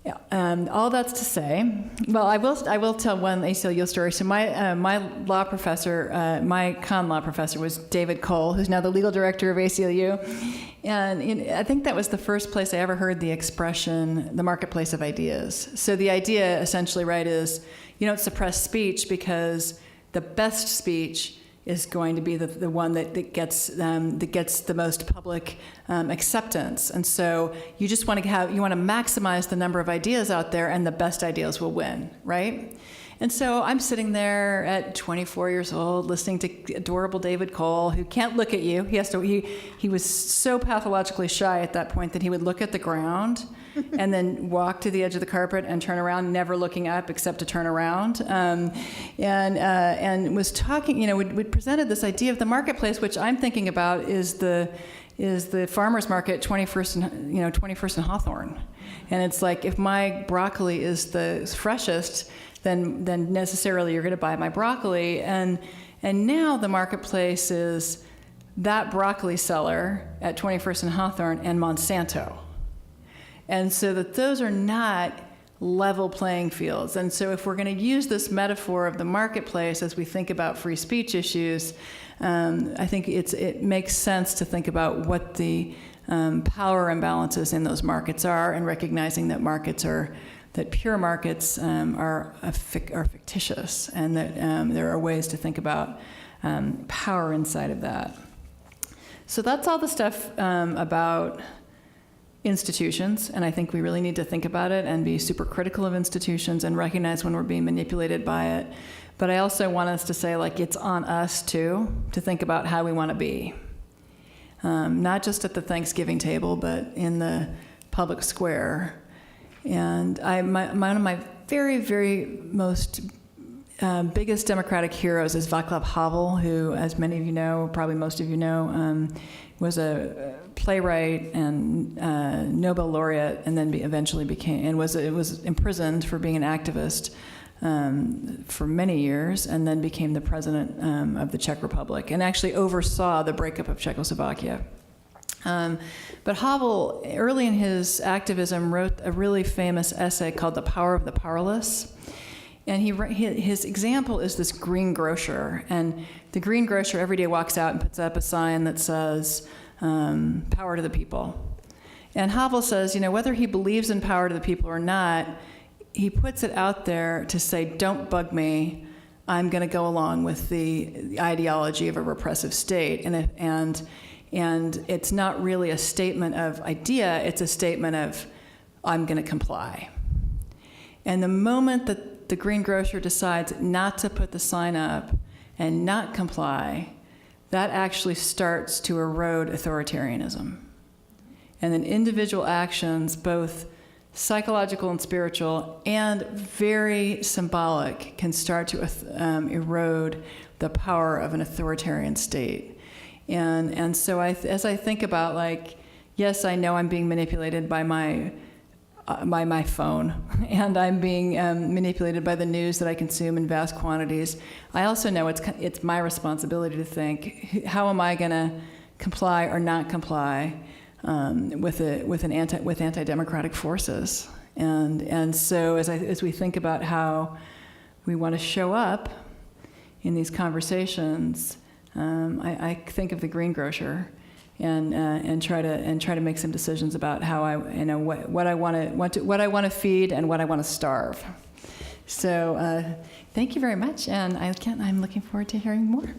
Yeah, all that's to say, well, I will tell one ACLU story. So my law professor, my con law professor, was David Cole, who's now the legal director of ACLU, and I think that was the first place I ever heard the expression, the marketplace of ideas. So the idea, essentially, right, is you don't suppress speech, because the best speech is going to be the one that gets the most public acceptance. And so you just want to maximize the number of ideas out there, and the best ideas will win, right? And so I'm sitting there at 24 years old, listening to adorable David Cole, who can't look at you. He was so pathologically shy at that point that he would look at the ground and then walk to the edge of the carpet and turn around, never looking up except to turn around, and was talking. We presented this idea of the marketplace, which I'm thinking about is the farmers market 21st and Hawthorne, and it's like, if my broccoli is the freshest, then necessarily you're going to buy my broccoli, and now the marketplace is that broccoli seller at 21st and Hawthorne and Monsanto. And so that those are not level playing fields. And so if we're going to use this metaphor of the marketplace as we think about free speech issues, I think it makes sense to think about what the power imbalances in those markets are, and recognizing that pure markets are fictitious, and that there are ways to think about power inside of that. So that's all the stuff about institutions, and I think we really need to think about it and be super critical of institutions and recognize when we're being manipulated by it. But I also want us to say, it's on us too to think about how we want to be, not just at the Thanksgiving table, but in the public square. And one of my very, very most biggest democratic heroes is Václav Havel, who, as many of you know, probably most of you know, was a playwright and Nobel laureate, and then eventually was imprisoned for being an activist for many years, and then became the president of the Czech Republic, and actually oversaw the breakup of Czechoslovakia. But Havel, early in his activism, wrote a really famous essay called The Power of the Powerless. And his example is this greengrocer. And the greengrocer every day walks out and puts up a sign that says, power to the people. And Havel says, whether he believes in power to the people or not, he puts it out there to say, don't bug me, I'm going to go along with the ideology of a repressive state, and it's not really a statement of idea, it's a statement of I'm going to comply. And the moment that the greengrocer decides not to put the sign up and not comply, that actually starts to erode authoritarianism. And then individual actions, both psychological and spiritual, and very symbolic, can start to erode the power of an authoritarian state. And so as I think about, like, yes, I know I'm being manipulated by my phone, and I'm being manipulated by the news that I consume in vast quantities. I also know it's my responsibility to think, how am I going to comply or not comply with anti-democratic forces? And so as we think about how we want to show up in these conversations, I think of the greengrocer. And try to make some decisions about how what I want to feed and what I want to starve. So thank you very much, and I'm looking forward to hearing more.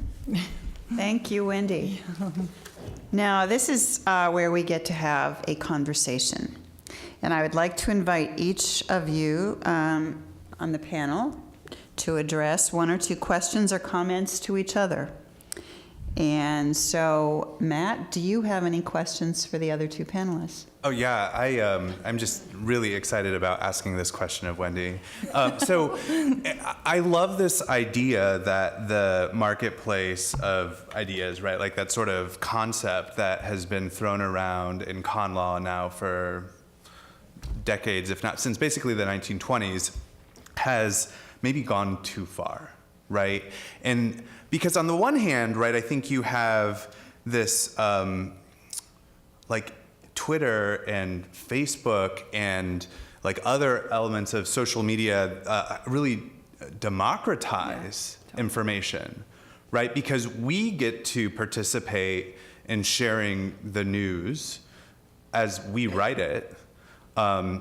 Thank you, Wendy. Now, this is where we get to have a conversation. And I would like to invite each of you on the panel to address one or two questions or comments to each other. And so, Matt, do you have any questions for the other two panelists? Oh yeah, I'm just really excited about asking this question of Wendy. So I love this idea that the marketplace of ideas, right, like that sort of concept that has been thrown around in con law now for decades, if not since basically the 1920s, has maybe gone too far, right? And because on the one hand, right, I think you have this like Twitter and Facebook and like other elements of social media really democratize information, right? Because we get to participate in sharing the news as we write it, and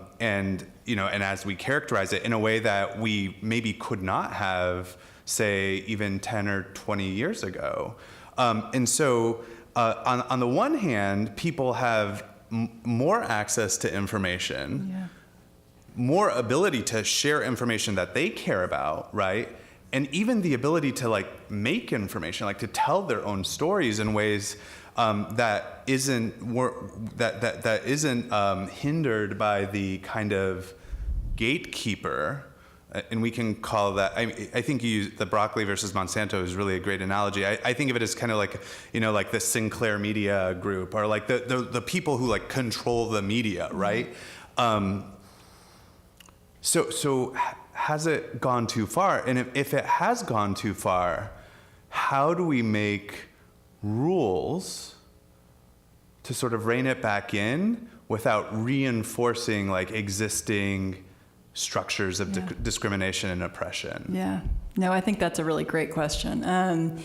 as we characterize it in a way that we maybe could not have, say, even 10 or 20 years ago. And so on the one hand, people have more access to information, more ability to share information that they care about, right? And even the ability to like make information, like to tell their own stories in ways that isn't hindered by the kind of gatekeeper. And we can call that, I think you use the broccoli versus Monsanto is really a great analogy. I think of it as kind of like, like the Sinclair Media Group, or like the people who like control the media, right? So has it gone too far? And if it has gone too far, how do we make rules to sort of rein it back in without reinforcing like existing structures of discrimination and oppression? Yeah, no, I think that's a really great question, and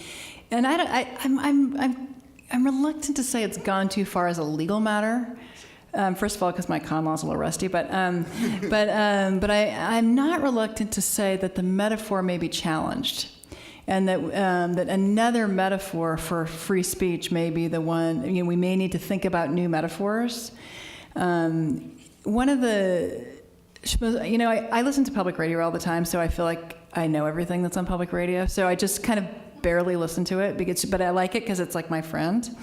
I'm reluctant to say it's gone too far as a legal matter. First of all, because my con law is a little rusty, but I'm not reluctant to say that the metaphor may be challenged, and that another metaphor for free speech may be the one. We may need to think about new metaphors. One of the I listen to public radio all the time, so I feel like I know everything that's on public radio. So I just kind of barely listen to it, but I like it because it's like my friend.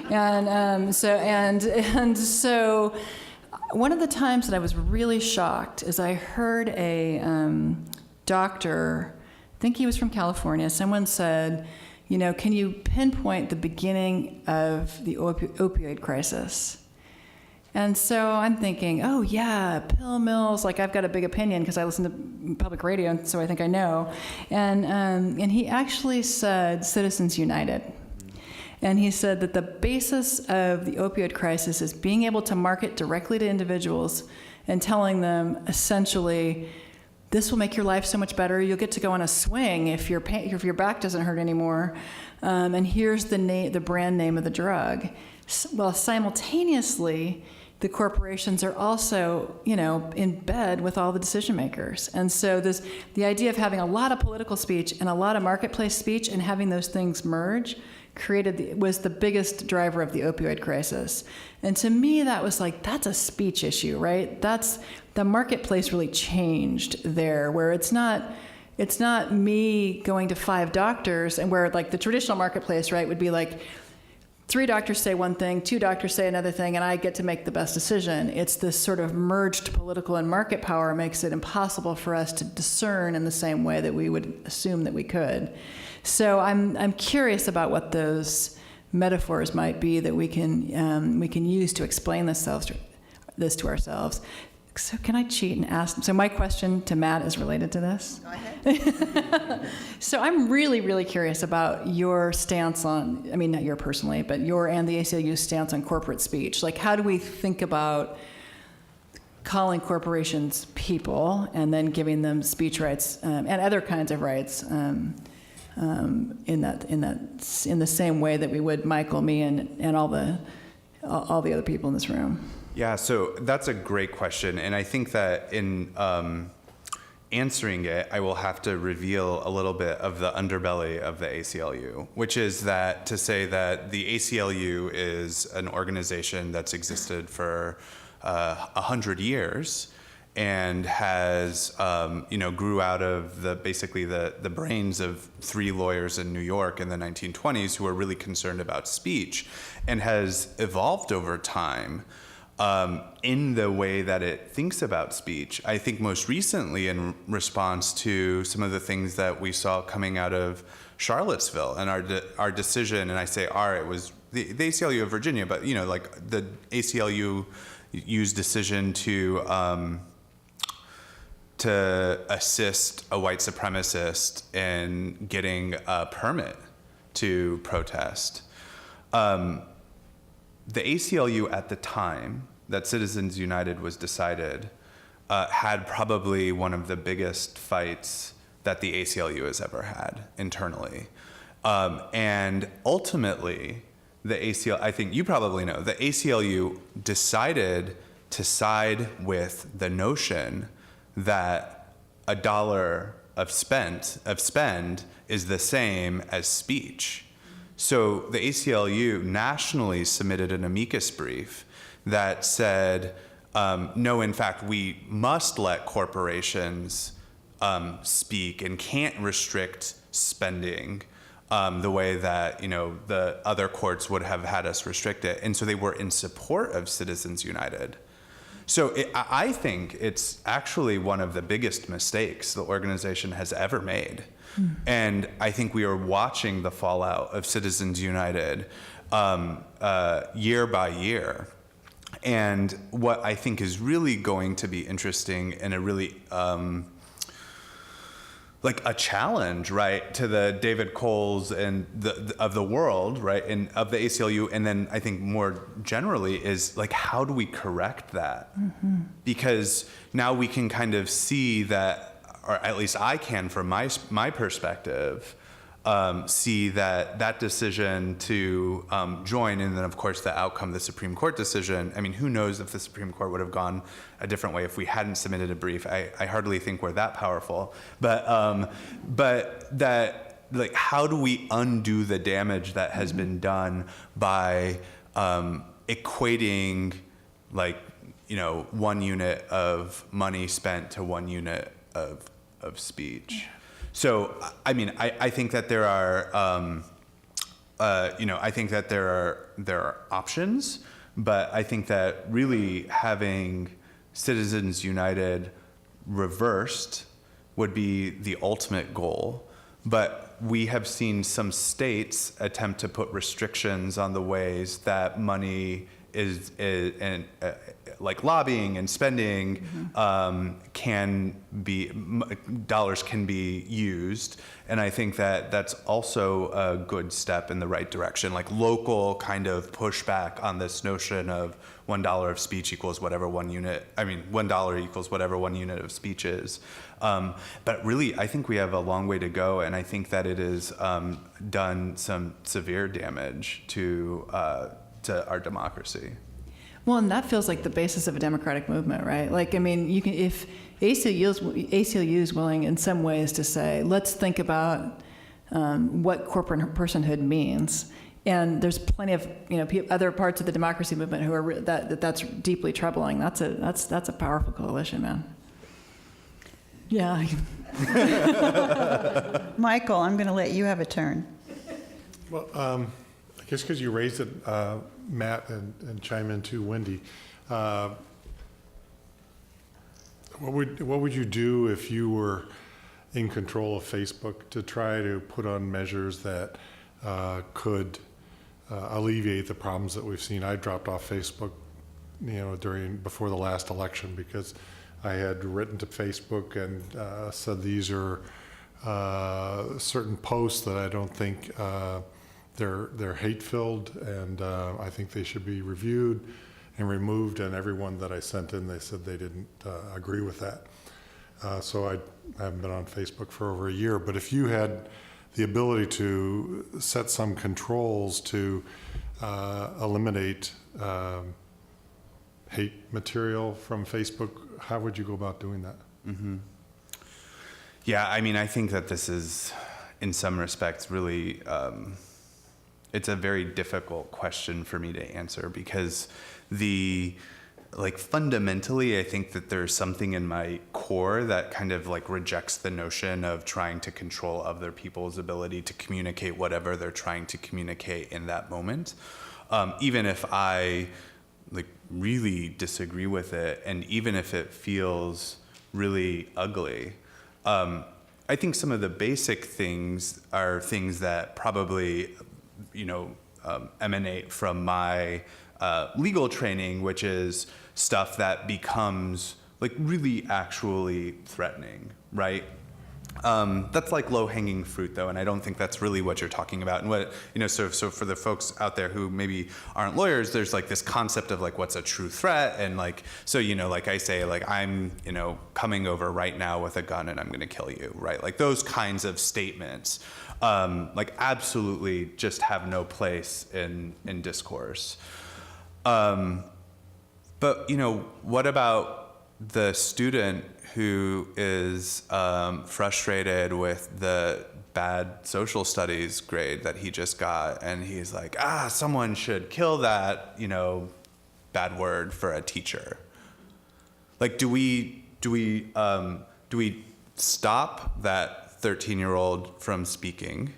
And so one of the times that I was really shocked is I heard a doctor, I think he was from California, someone said, can you pinpoint the beginning of the opioid crisis? And so I'm thinking, oh yeah, pill mills, like I've got a big opinion because I listen to public radio, and so I think I know. And he actually said Citizens United. And he said that the basis of the opioid crisis is being able to market directly to individuals and telling them essentially, this will make your life so much better. You'll get to go on a swing if your back doesn't hurt anymore. And here's the brand name of the drug. Well, simultaneously, the corporations are also, in bed with all the decision makers. And so the idea of having a lot of political speech and a lot of marketplace speech and having those things merge was the biggest driver of the opioid crisis. And to me, that was like, that's a speech issue, right? The marketplace really changed there, where it's not me going to 5 doctors, and where like the traditional marketplace, right, would be like 3 doctors say one thing, 2 doctors say another thing, and I get to make the best decision. It's this sort of merged political and market power makes it impossible for us to discern in the same way that we would assume that we could. So I'm curious about what those metaphors might be that we can use to explain this to ourselves. So can I cheat and ask? So my question to Matt is related to this. Go ahead. So I'm really, really curious about your stance on, I mean, not your personally, but your and the ACLU's stance on corporate speech. Like, how do we think about calling corporations people and then giving them speech rights and other kinds of rights in the same way that we would Michael, me, and all the other people in this room? Yeah, so that's a great question, and I think that in answering it, I will have to reveal a little bit of the underbelly of the ACLU, which is that to say that the ACLU is an organization that's existed for 100 years and has, grew out of basically the brains of 3 lawyers in New York in the 1920s who were really concerned about speech, and has evolved over time in the way that it thinks about speech. I think most recently in response to some of the things that we saw coming out of Charlottesville and our decision, and I say it was the ACLU of Virginia, but like the ACLU's decision to assist a white supremacist in getting a permit to protest. The ACLU at the time that Citizens United was decided had probably one of the biggest fights that the ACLU has ever had internally. And ultimately, I think you probably know, the ACLU decided to side with the notion that $1 of spend is the same as speech. So the ACLU nationally submitted an amicus brief that said, no, in fact, we must let corporations speak and can't restrict spending the way that the other courts would have had us restrict it. And so they were in support of Citizens United. So I think it's actually one of the biggest mistakes the organization has ever made. And I think we are watching the fallout of Citizens United year by year. And what I think is really going to be interesting and a really like a challenge, right, to the David Coles and of the world, right, and of the ACLU, and then I think more generally is like, how do we correct that? Mm-hmm. Because now we can kind of see that, or at least I can from my perspective, see that decision to join, and then of course the outcome, the Supreme Court decision. I mean, who knows if the Supreme Court would have gone a different way if we hadn't submitted a brief. I hardly think we're that powerful, but that, like, how do we undo the damage that has been done by equating, like, 1 unit of money spent to 1 unit of speech? So, I mean, I think that there are, I think that there are options, but I think that really having Citizens United reversed would be the ultimate goal. But we have seen some states attempt to put restrictions on the ways that money is like lobbying and spending, dollars can be used. And I think that that's also a good step in the right direction, like local kind of pushback on this notion of $1 of speech equals whatever $1 equals whatever 1 unit of speech is. But really, I think we have a long way to go, and I think that it has done some severe damage to our democracy. Well, and that feels like the basis of a democratic movement, right? Like, I mean, you can, if ACLU is willing in some ways to say, let's think about what corporate personhood means. And there's plenty of other parts of the democracy movement who are that's deeply troubling. That's a powerful coalition, man. Yeah. Michael, I'm going to let you have a turn. Well, I guess because you raised it, Matt, and chime in too, Wendy. What would you do if you were in control of Facebook to try to put on measures that could alleviate the problems that we've seen? I dropped off Facebook, before the last election because I had written to Facebook and said these are certain posts that I don't think they're hate-filled, and I think they should be reviewed and removed. And everyone that I sent in, they said they didn't agree with that. So I haven't been on Facebook for over a year. But if you had the ability to set some controls to eliminate hate material from Facebook, how would you go about doing that? Mm-hmm. Yeah, I mean, I think that this is, in some respects, really, it's a very difficult question for me to answer because fundamentally, I think that there's something in my core that kind of rejects the notion of trying to control other people's ability to communicate whatever they're trying to communicate in that moment. Even if I really disagree with it, and even if it feels really ugly, I think some of the basic things are things that probably, emanate from my legal training, which is stuff that becomes really actually threatening, right? That's low-hanging fruit, though, and I don't think that's really what you're talking about. And what so for the folks out there who maybe aren't lawyers, there's this concept of what's a true threat, and I say I'm coming over right now with a gun and I'm going to kill you, right? Those kinds of statements, absolutely just have no place in discourse. But what about the student who is frustrated with the bad social studies grade that he just got, and he's like, someone should kill that, bad word for a teacher. Do we stop that 13-year-old from speaking?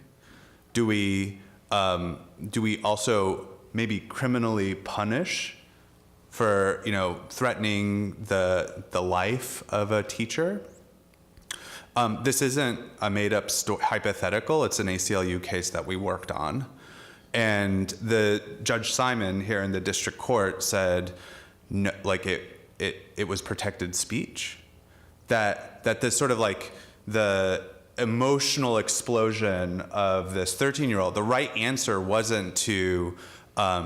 Do we also maybe criminally punish for threatening the life of a teacher? This isn't a made-up hypothetical. It's an ACLU case that we worked on, and the Judge Simon here in the district court said, no, it was protected speech. That this sort of the emotional explosion of this 13-year-old. The right answer wasn't to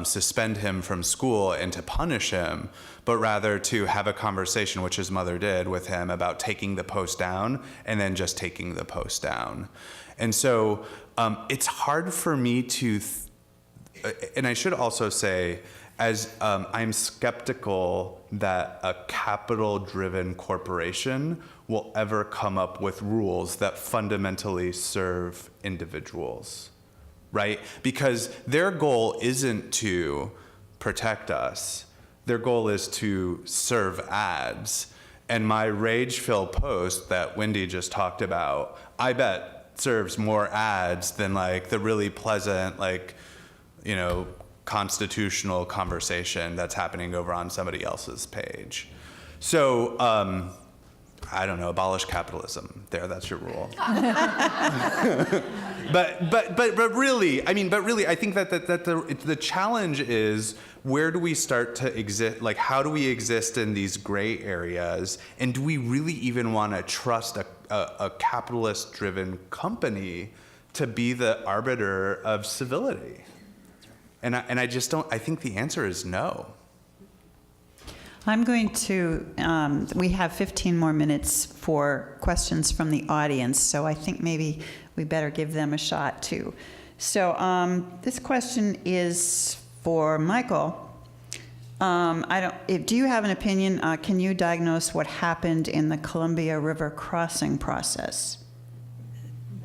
suspend him from school and to punish him, but rather to have a conversation, which his mother did with him, about taking the post down and then just taking the post down. And so it's hard for me to, and I should also say, as I'm skeptical that a capital-driven corporation will ever come up with rules that fundamentally serve individuals. Right? Because their goal isn't to protect us. Their goal is to serve ads. And my rage-filled post that Wendy just talked about, I bet serves more ads than the really pleasant, constitutional conversation that's happening over on somebody else's page. So, I don't know, abolish capitalism. There, that's your rule. But really, I think that the challenge is, where do we start to exist? How do we exist in these gray areas? And do we really even want to trust a capitalist-driven company to be the arbiter of civility? And I just don't. I think the answer is no. I'm going to, we have 15 more minutes for questions from the audience, so I think maybe we better give them a shot too. So this question is for Michael. Do you have an opinion? Can you diagnose what happened in the Columbia River crossing process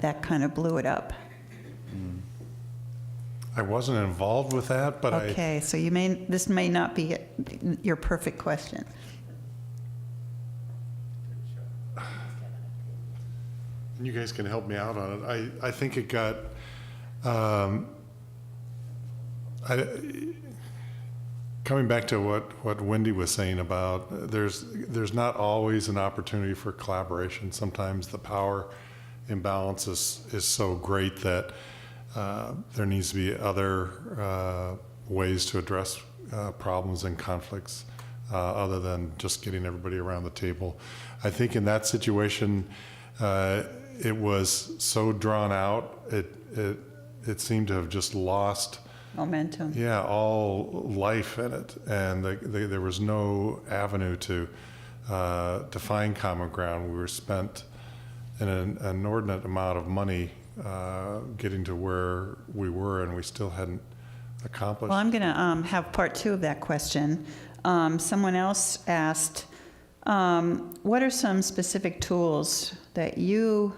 that kind of blew it up? I wasn't involved with that, but Okay, so this may not be your perfect question. you guys can help me out on it. I think it got, coming back to what Wendy was saying about, there's not always an opportunity for collaboration. Sometimes the power imbalance is so great that there needs to be other ways to address problems and conflicts other than just getting everybody around the table. I think in that situation, it was so drawn out, it seemed to have just lost Momentum. yeah, all life in it, and there was no avenue to find common ground. We were spent an inordinate amount of money getting to where we were, and we still hadn't accomplished. Well, I'm going to have part two of that question. Someone else asked, what are some specific tools that you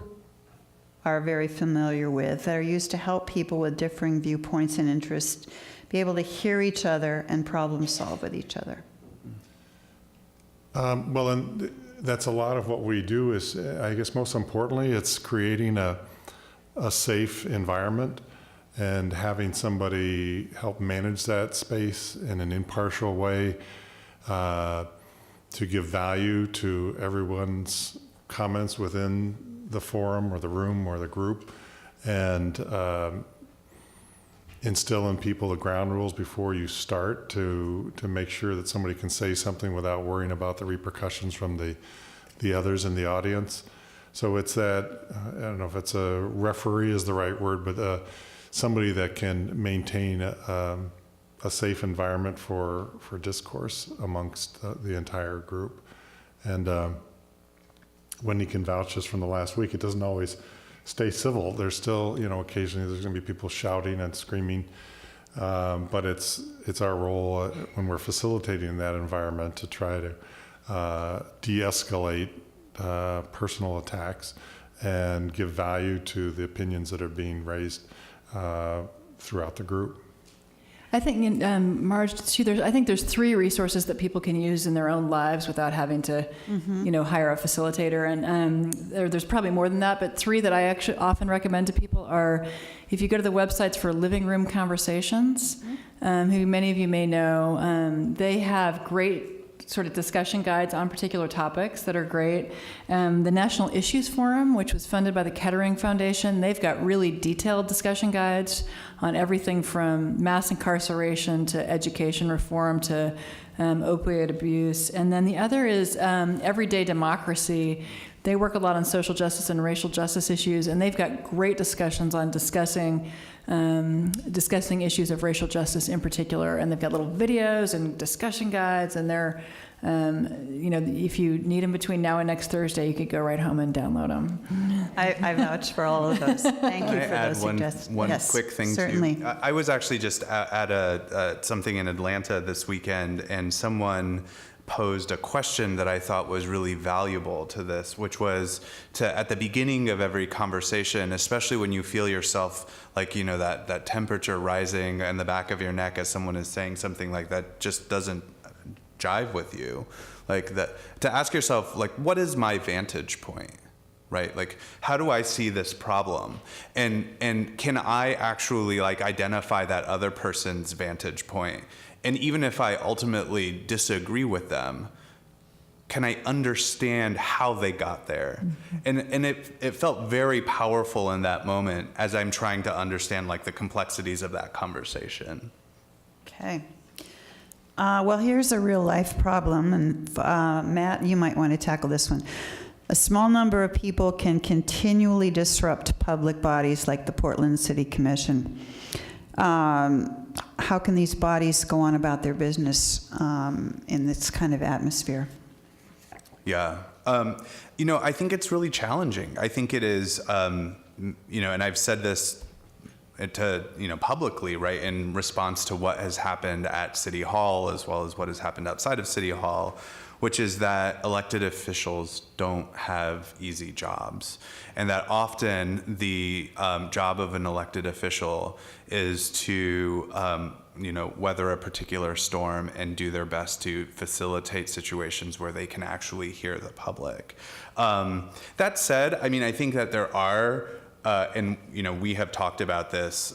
are very familiar with that are used to help people with differing viewpoints and interests be able to hear each other and problem solve with each other? Well, and that's a lot of what we do is, I guess most importantly, it's creating a safe environment and having somebody help manage that space in an impartial way to give value to everyone's comments within the forum or the room or the group, and instill in people the ground rules before you start to make sure that somebody can say something without worrying about the repercussions from the others in the audience. So it's that, I don't know if it's a referee is the right word, but somebody that can maintain a safe environment for discourse amongst the entire group. And Wendy can vouch just from the last week, it doesn't always stay civil. There's still, occasionally there's going to be people shouting and screaming, but it's our role when we're facilitating that environment to try to de-escalate personal attacks and give value to the opinions that are being raised throughout the group. I think, Marge, too, I think there's 3 resources that people can use in their own lives without having to, hire a facilitator. And there's probably more than that, but 3 that I actually often recommend to people are, if you go to the websites for Living Room Conversations, who many of you may know, they have great sort of discussion guides on particular topics that are great. The National Issues Forum, which was funded by the Kettering Foundation, they've got really detailed discussion guides on everything from mass incarceration to education reform to opioid abuse. And then the other is Everyday Democracy. They work a lot on social justice and racial justice issues, and they've got great discussions on discussing issues of racial justice in particular. And they've got little videos and discussion guides, and they're, if you need them between now and next Thursday, you could go right home and download them. I vouch for all of those. Thank you for those suggestions. One Yes, quick thing certainly. too. I was actually just at something in Atlanta this weekend, and someone posed a question that I thought was really valuable to this, which was to, at the beginning of every conversation, especially when you feel yourself like, that temperature rising in the back of your neck as someone is saying something like that just doesn't jive with you, like that, to ask yourself, like, what is my vantage point? Right? Like, how do I see this problem? And can I actually identify that other person's vantage point? And even if I ultimately disagree with them, can I understand how they got there? Mm-hmm. And it felt very powerful in that moment as I'm trying to understand the complexities of that conversation. Okay. Well, here's a real life problem, and Matt, you might want to tackle this one. A small number of people can continually disrupt public bodies like the Portland City Commission. How can these bodies go on about their business in this kind of atmosphere? Yeah. I think it's really challenging. I think it is, and I've said this publicly, right, in response to what has happened at City Hall as well as what has happened outside of City Hall, which is that elected officials don't have easy jobs, and that often the job of an elected official is to weather a particular storm and do their best to facilitate situations where they can actually hear the public. That said, I mean, I think that there are, and we have talked about this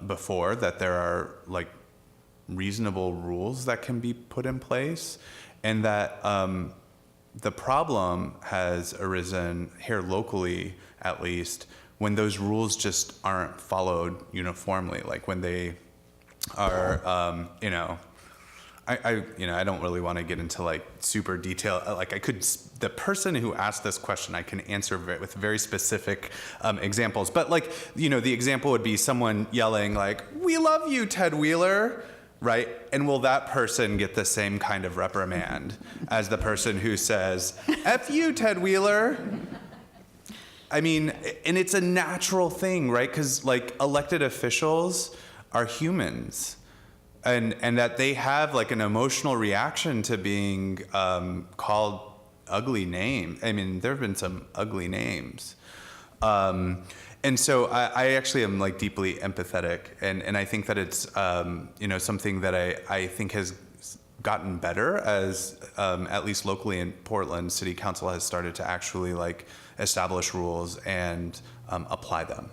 before, that there are like reasonable rules that can be put in place, and that the problem has arisen here locally, at least, when those rules just aren't followed uniformly, like when they are, I don't really want to get into like super detail. Like the person who asked this question, I can answer with very specific examples. But like, the example would be someone yelling like, "We love you, Ted Wheeler," right? And will that person get the same kind of reprimand as the person who says, "F you, Ted Wheeler"? I mean, and it's a natural thing, right? Because like elected officials are humans, and that they have like an emotional reaction to being called ugly names. I mean, there have been some ugly names. And so I actually am like deeply empathetic, and I think that it's something that I think has gotten better as at least locally in Portland, City Council has started to actually like establish rules and apply them.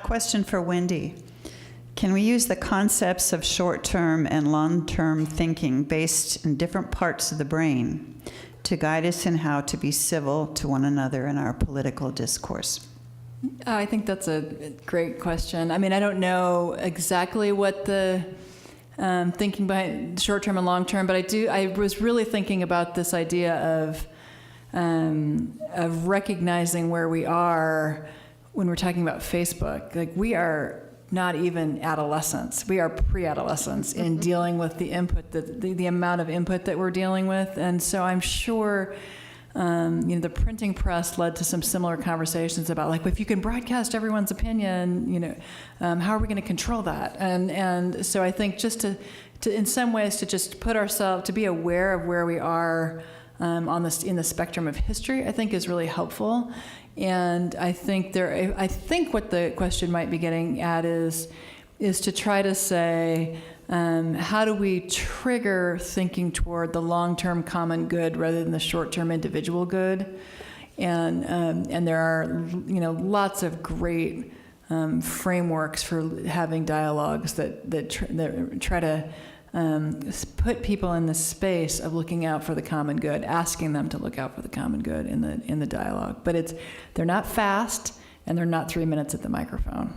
Question for Wendy. Can we use the concepts of short-term and long-term thinking based in different parts of the brain to guide us in how to be civil to one another in our political discourse? I think that's a great question. I mean, I don't know exactly what the thinking behind short-term and long-term, but I was really thinking about this idea of recognizing where we are when we're talking about Facebook. Like, we are not even adolescents. We are pre-adolescents in dealing with the input, the amount of input that we're dealing with. And so I'm sure, the printing press led to some similar conversations about, like, if you can broadcast everyone's opinion, how are we going to control that? And so I think just to in some ways to just put ourselves, to be aware of where we are in the spectrum of history, I think is really helpful. And I think what the question might be getting at is to try to say, how do we trigger thinking toward the long-term common good rather than the short-term individual good? And there are lots of great frameworks for having dialogues that try to put people in the space of looking out for the common good, asking them to look out for the common good in the dialogue. But they're not fast, and they're not 3 minutes at the microphone.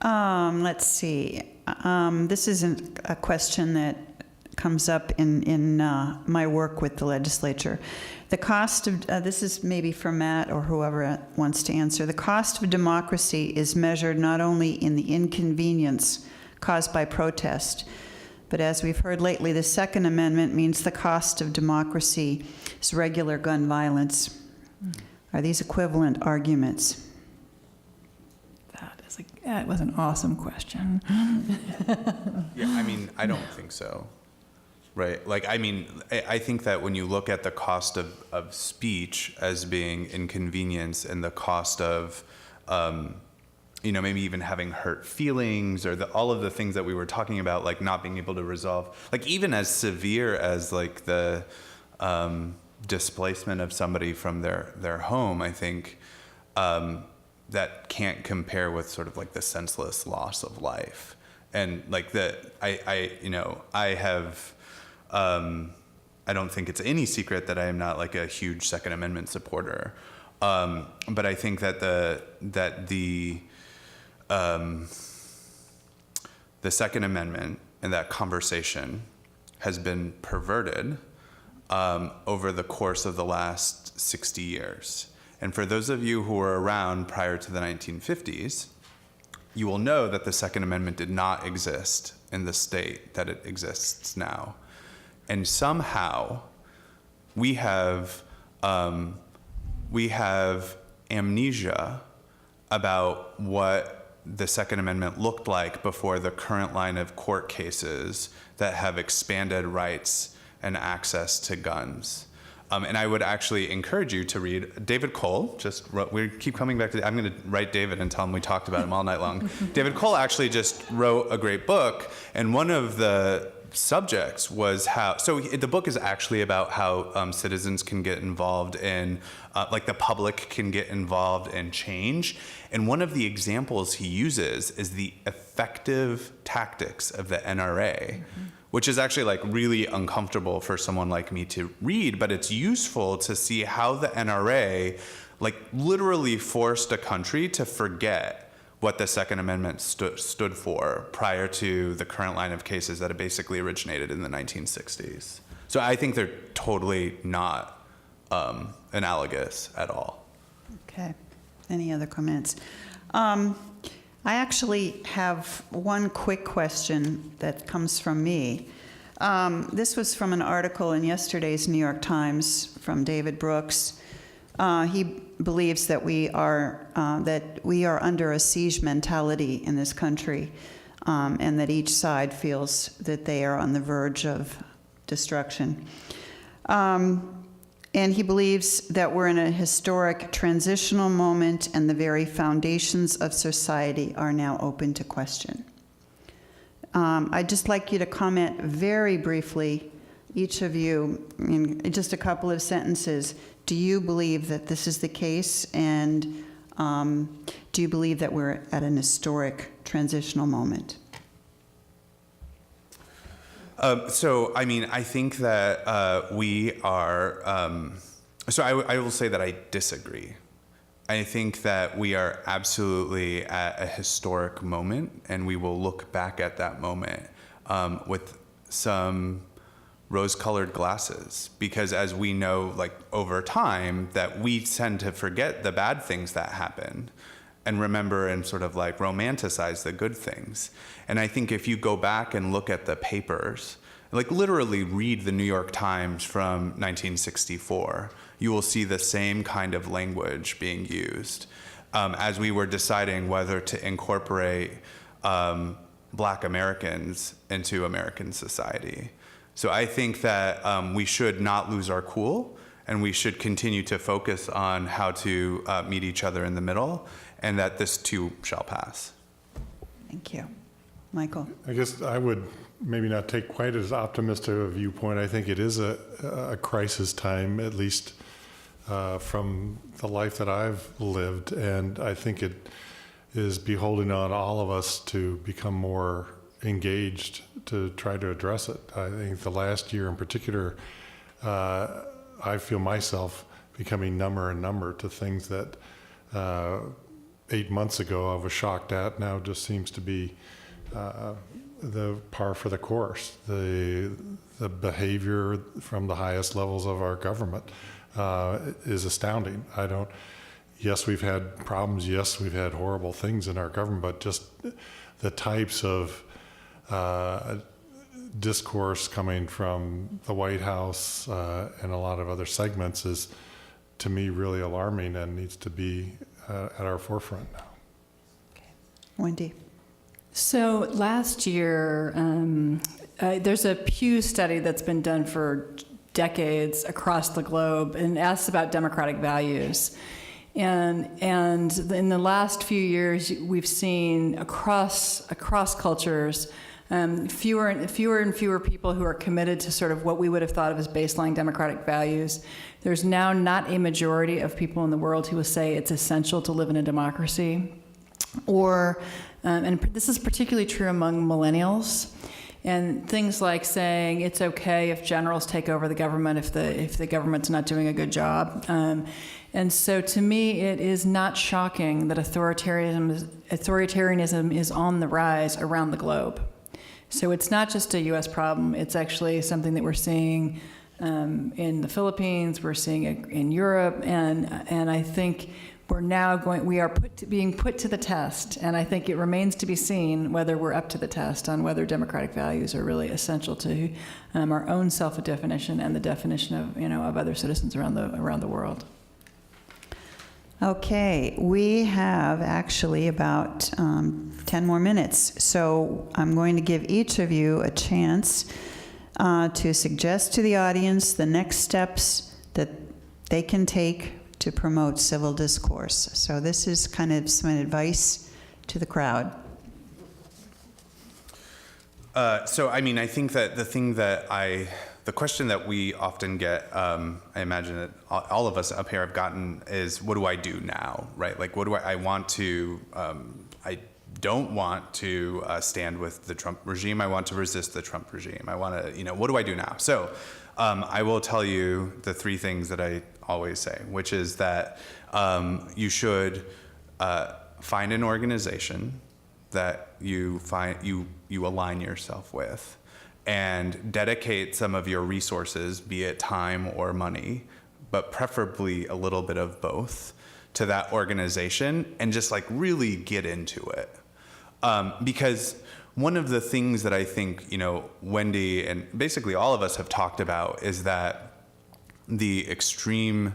Let's see. This isn't a question that comes up in my work with the legislature. The cost of, this is maybe for Matt or whoever wants to answer. The cost of democracy is measured not only in the inconvenience caused by protest, but as we've heard lately, the Second Amendment means the cost of democracy is regular gun violence. Are these equivalent arguments? That was an awesome question. Yeah, I mean, I don't think so. Right. Like, I mean, I think that when you look at the cost of speech as being inconvenience and the cost of, maybe even having hurt feelings or all of the things that we were talking about, like not being able to resolve, like even as severe as like the displacement of somebody from their home, I think that can't compare with sort of like the senseless loss of life. And like I don't think it's any secret that I am not like a huge Second Amendment supporter, but I think that the Second Amendment and that conversation has been perverted over the course of the last 60 years. And for those of you who were around prior to the 1950s, you will know that the Second Amendment did not exist in the state that it exists now. And somehow we have amnesia about what the Second Amendment looked like before the current line of court cases that have expanded rights and access to guns. And I would actually encourage you to read David Cole. We keep coming back to. I'm going to write David and tell him we talked about him all night long. David Cole actually just wrote a great book, and one of the subjects was how. So the book is actually about how citizens can get involved in, like the public can get involved in change. And one of the examples he uses is the effective tactics of the NRA. Which is actually like really uncomfortable for someone like me to read, but it's useful to see how the NRA like literally forced a country to forget what the Second Amendment stood for prior to the current line of cases that had basically originated in the 1960s. So I think they're totally not analogous at all. Okay. Any other comments? I actually have one quick question that comes from me. This was from an article in yesterday's New York Times from David Brooks. He believes that we are under a siege mentality in this country, and that each side feels that they are on the verge of destruction. And he believes that we're in a historic transitional moment and the very foundations of society are now open to question. I'd just like you to comment very briefly, each of you, in just a couple of sentences. Do you believe that this is the case? And do you believe that we're at an historic transitional moment? So, I mean, I think that we are, I will say that I disagree. I think that we are absolutely at a historic moment, and we will look back at that moment with some rose-colored glasses, because as we know, like over time, that we tend to forget the bad things that happened and remember and sort of like romanticize the good things. And I think if you go back and look at the papers, like literally read the New York Times from 1964, you will see the same kind of language being used as we were deciding whether to incorporate Black Americans into American society. So I think that we should not lose our cool, and we should continue to focus on how to meet each other in the middle, and that this too shall pass. Thank you. Michael? I guess I would maybe not take quite as optimistic a viewpoint. I think it is a crisis time, at least from the life that I've lived, and I think it is beholden on all of us to become more engaged to try to address it. I think the last year in particular, I feel myself becoming number and number to things that 8 months ago I was shocked at, now just seems to be the par for the course. The behavior from the highest levels of our government is astounding. Yes, we've had problems. Yes, we've had horrible things in our government, but just the types of discourse coming from the White House and a lot of other segments is, to me, really alarming and needs to be at our forefront now. Okay. Wendy? So last year, there's a Pew study that's been done for decades across the globe and asks about democratic values. And in the last few years, we've seen across cultures fewer and fewer people who are committed to sort of what we would have thought of as baseline democratic values. There's now not a majority of people in the world who will say it's essential to live in a democracy, and this is particularly true among millennials. And things like saying it's okay if generals take over the government if the government's not doing a good job. And so to me, it is not shocking that authoritarianism is on the rise around the globe. So it's not just a U.S. problem. It's actually something that we're seeing in the Philippines. We're seeing it in Europe, and I think we are being put to the test, and I think it remains to be seen whether we're up to the test on whether democratic values are really essential to our own self-definition and the definition of other citizens around the world. Okay, we have actually about 10 more minutes, so I'm going to give each of you a chance to suggest to the audience the next steps that they can take to promote civil discourse. So this is kind of some advice to the crowd. So, I mean, I think that the question that we often get, I imagine that all of us up here have gotten is, what do I do now, right? Like, what do I want to, I don't want to stand with the Trump regime. I want to resist the Trump regime. I want to, what do I do now? So I will tell you the three things that I always say, which is that you should find an organization that you align yourself with, and dedicate some of your resources, be it time or money, but preferably a little bit of both, to that organization, and just like really get into it. Because one of the things that I think, Wendy and basically all of us have talked about is that the extreme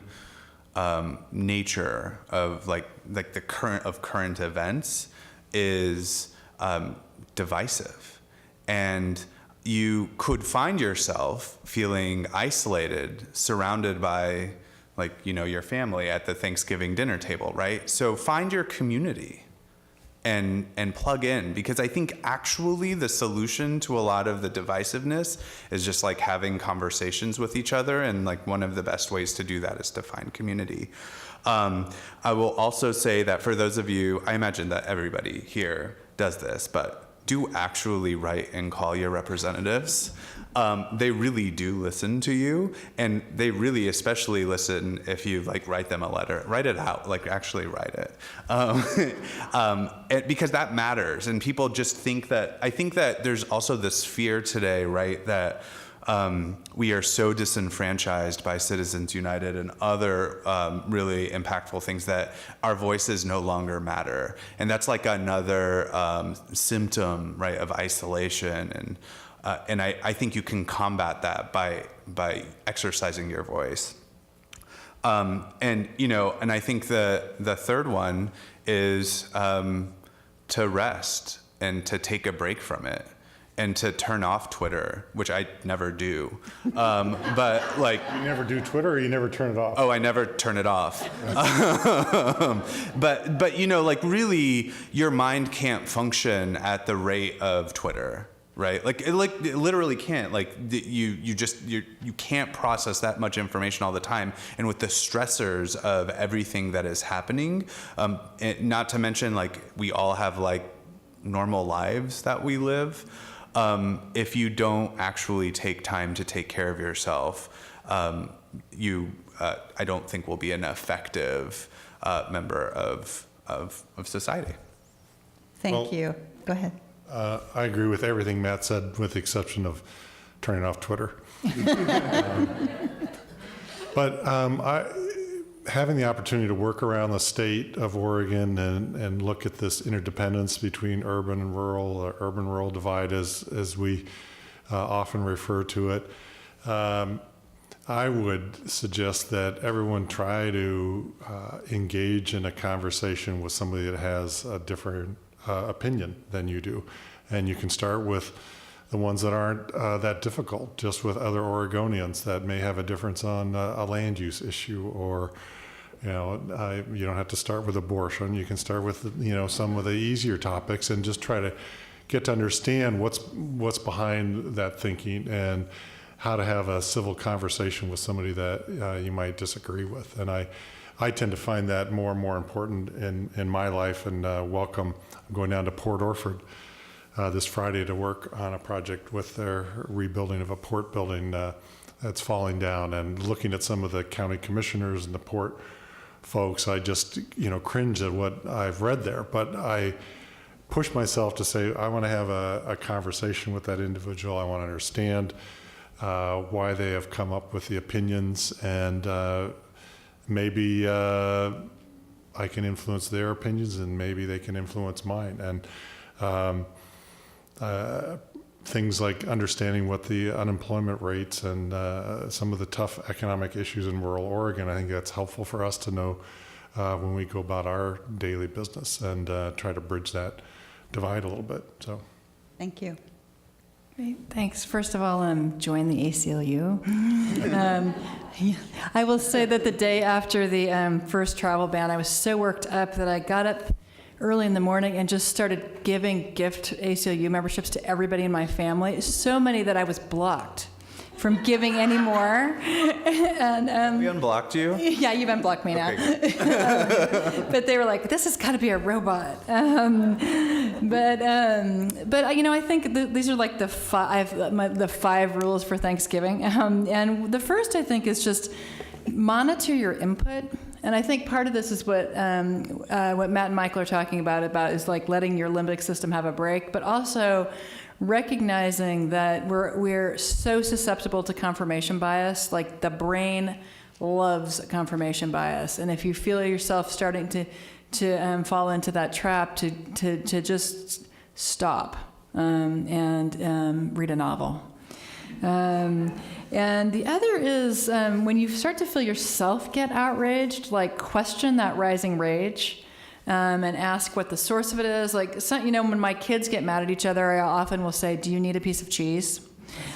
nature of like the current events is divisive, and you could find yourself feeling isolated, surrounded by your family at the Thanksgiving dinner table, right? So find your community and plug in, because I think actually the solution to a lot of the divisiveness is just like having conversations with each other, and like one of the best ways to do that is to find community. I will also say that for those of you, I imagine that everybody here does this, but do actually write and call your representatives. They really do listen to you, and they really especially listen if you write them a letter. Write it out, actually write it. Because that matters, and people just think that, I think that there's also this fear today, right, that we are so disenfranchised by Citizens United and other really impactful things that our voices no longer matter. And that's like another symptom, right, of isolation. And I think you can combat that by exercising your voice. And I think the third one is to rest and to take a break from it, and to turn off Twitter, which I never do. But You never do Twitter, or you never turn it off? Oh, I never turn it off. But really, your mind can't function at the rate of Twitter, right? It literally can't. You can't process that much information all the time. And with the stressors of everything that is happening, not to mention we all have normal lives that we live. If you don't actually take time to take care of yourself, I don't think will be an effective member of society. Thank you. Go ahead. I agree with everything Matt said, with the exception of turning off Twitter. Having the opportunity to work around the state of Oregon and look at this interdependence between urban and rural, urban-rural divide as we often refer to it, I would suggest that everyone try to engage in a conversation with somebody that has a different opinion than you do. And you can start with the ones that aren't that difficult, just with other Oregonians that may have a difference on a land use issue, or you don't have to start with abortion. You can start with some of the easier topics and just try to get to understand what's behind that thinking, and how to have a civil conversation with somebody that you might disagree with. And I tend to find that more and more important in my life, and I'm going down to Port Orford this Friday to work on a project with their rebuilding of a port building that's falling down, and looking at some of the county commissioners and the port folks, I just cringe at what I've read there. But I push myself to say, I want to have a conversation with that individual. I want to understand why they have come up with the opinions, and maybe I can influence their opinions, and maybe they can influence mine. And things like understanding what the unemployment rates and some of the tough economic issues in rural Oregon, I think that's helpful for us to know when we go about our daily business and try to bridge that divide a little bit. So, Thank you. Great, thanks. First of all, join the ACLU. I will say that the day after the first travel ban, I was so worked up that I got up early in the morning and just started giving gift ACLU memberships to everybody in my family. So many that I was blocked from giving any more. And We unblocked you? yeah, you've unblocked me now. Okay, But they were like, "This has got to be a robot." But I think these are like the five rules for Thanksgiving. And the first, I think, is just monitor your input. And I think part of this is what Matt and Michael are talking about is like letting your limbic system have a break, but also recognizing that we're so susceptible to confirmation bias. Like the brain loves confirmation bias, and if you feel yourself starting to fall into that trap, to just stop and read a novel. And the other is when you start to feel yourself get outraged, like question that rising rage. And ask what the source of it is. Like, when my kids get mad at each other, I often will say, "Do you need a piece of cheese?"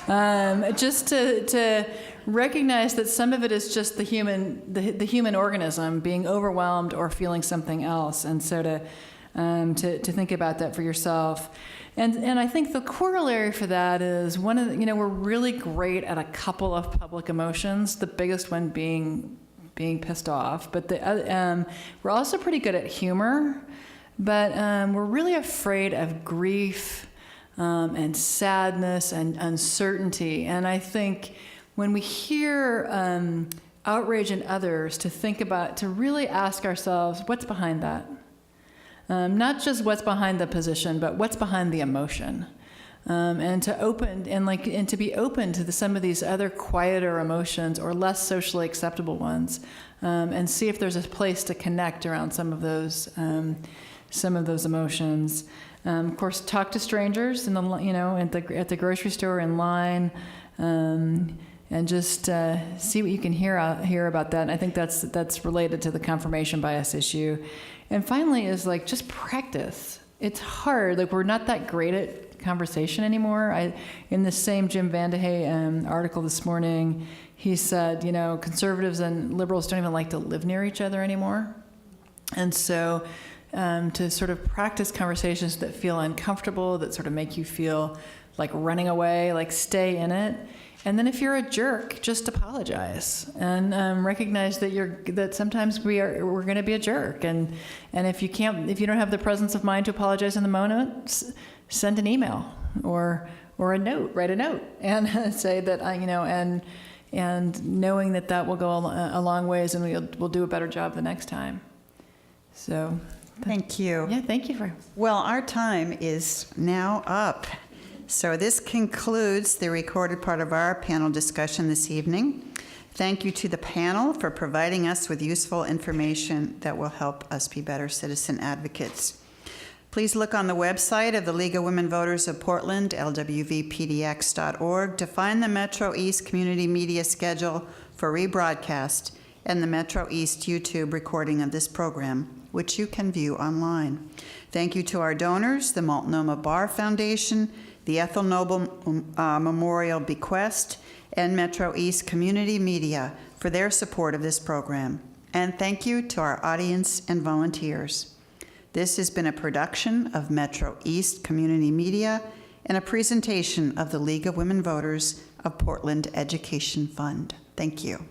Just to recognize that some of it is just the human organism being overwhelmed or feeling something else, and so to think about that for yourself. And I think the corollary for that is we're really great at a couple of public emotions. The biggest one being pissed off, but we're also pretty good at humor, but we're really afraid of grief and sadness and uncertainty. And I think when we hear outrage in others, to really ask ourselves, what's behind that? Not just what's behind the position, but what's behind the emotion. And to be open to some of these other quieter emotions or less socially acceptable ones, and see if there's a place to connect around some of those emotions. Of course, talk to strangers at the grocery store, in line, and just see what you can hear about that. And I think that's related to the confirmation bias issue. And finally, is like just practice. It's hard. Like we're not that great at conversation anymore. In the same Jim Vandehey article this morning, he said, conservatives and liberals don't even like to live near each other anymore. And so to sort of practice conversations that feel uncomfortable, that sort of make you feel like running away, like stay in it. And then if you're a jerk, just apologize and recognize that sometimes we're going to be a jerk. And if you don't have the presence of mind to apologize in the moment, send an email or a note, write a note, and say that and knowing that will go a long ways, and we'll do a better job the next time. So, Thank you. Yeah, thank you Well, our time is now up. So this concludes the recorded part of our panel discussion this evening. Thank you to the panel for providing us with useful information that will help us be better citizen advocates. Please look on the website of the League of Women Voters of Portland, lwvpdx.org, to find the Metro East Community Media schedule for rebroadcast and the Metro East YouTube recording of this program, which you can view online. Thank you to our donors, the Multnomah Bar Foundation, the Ethel Noble Memorial Bequest, and Metro East Community Media for their support of this program. And thank you to our audience and volunteers. This has been a production of Metro East Community Media and a presentation of the League of Women Voters of Portland Education Fund. Thank you.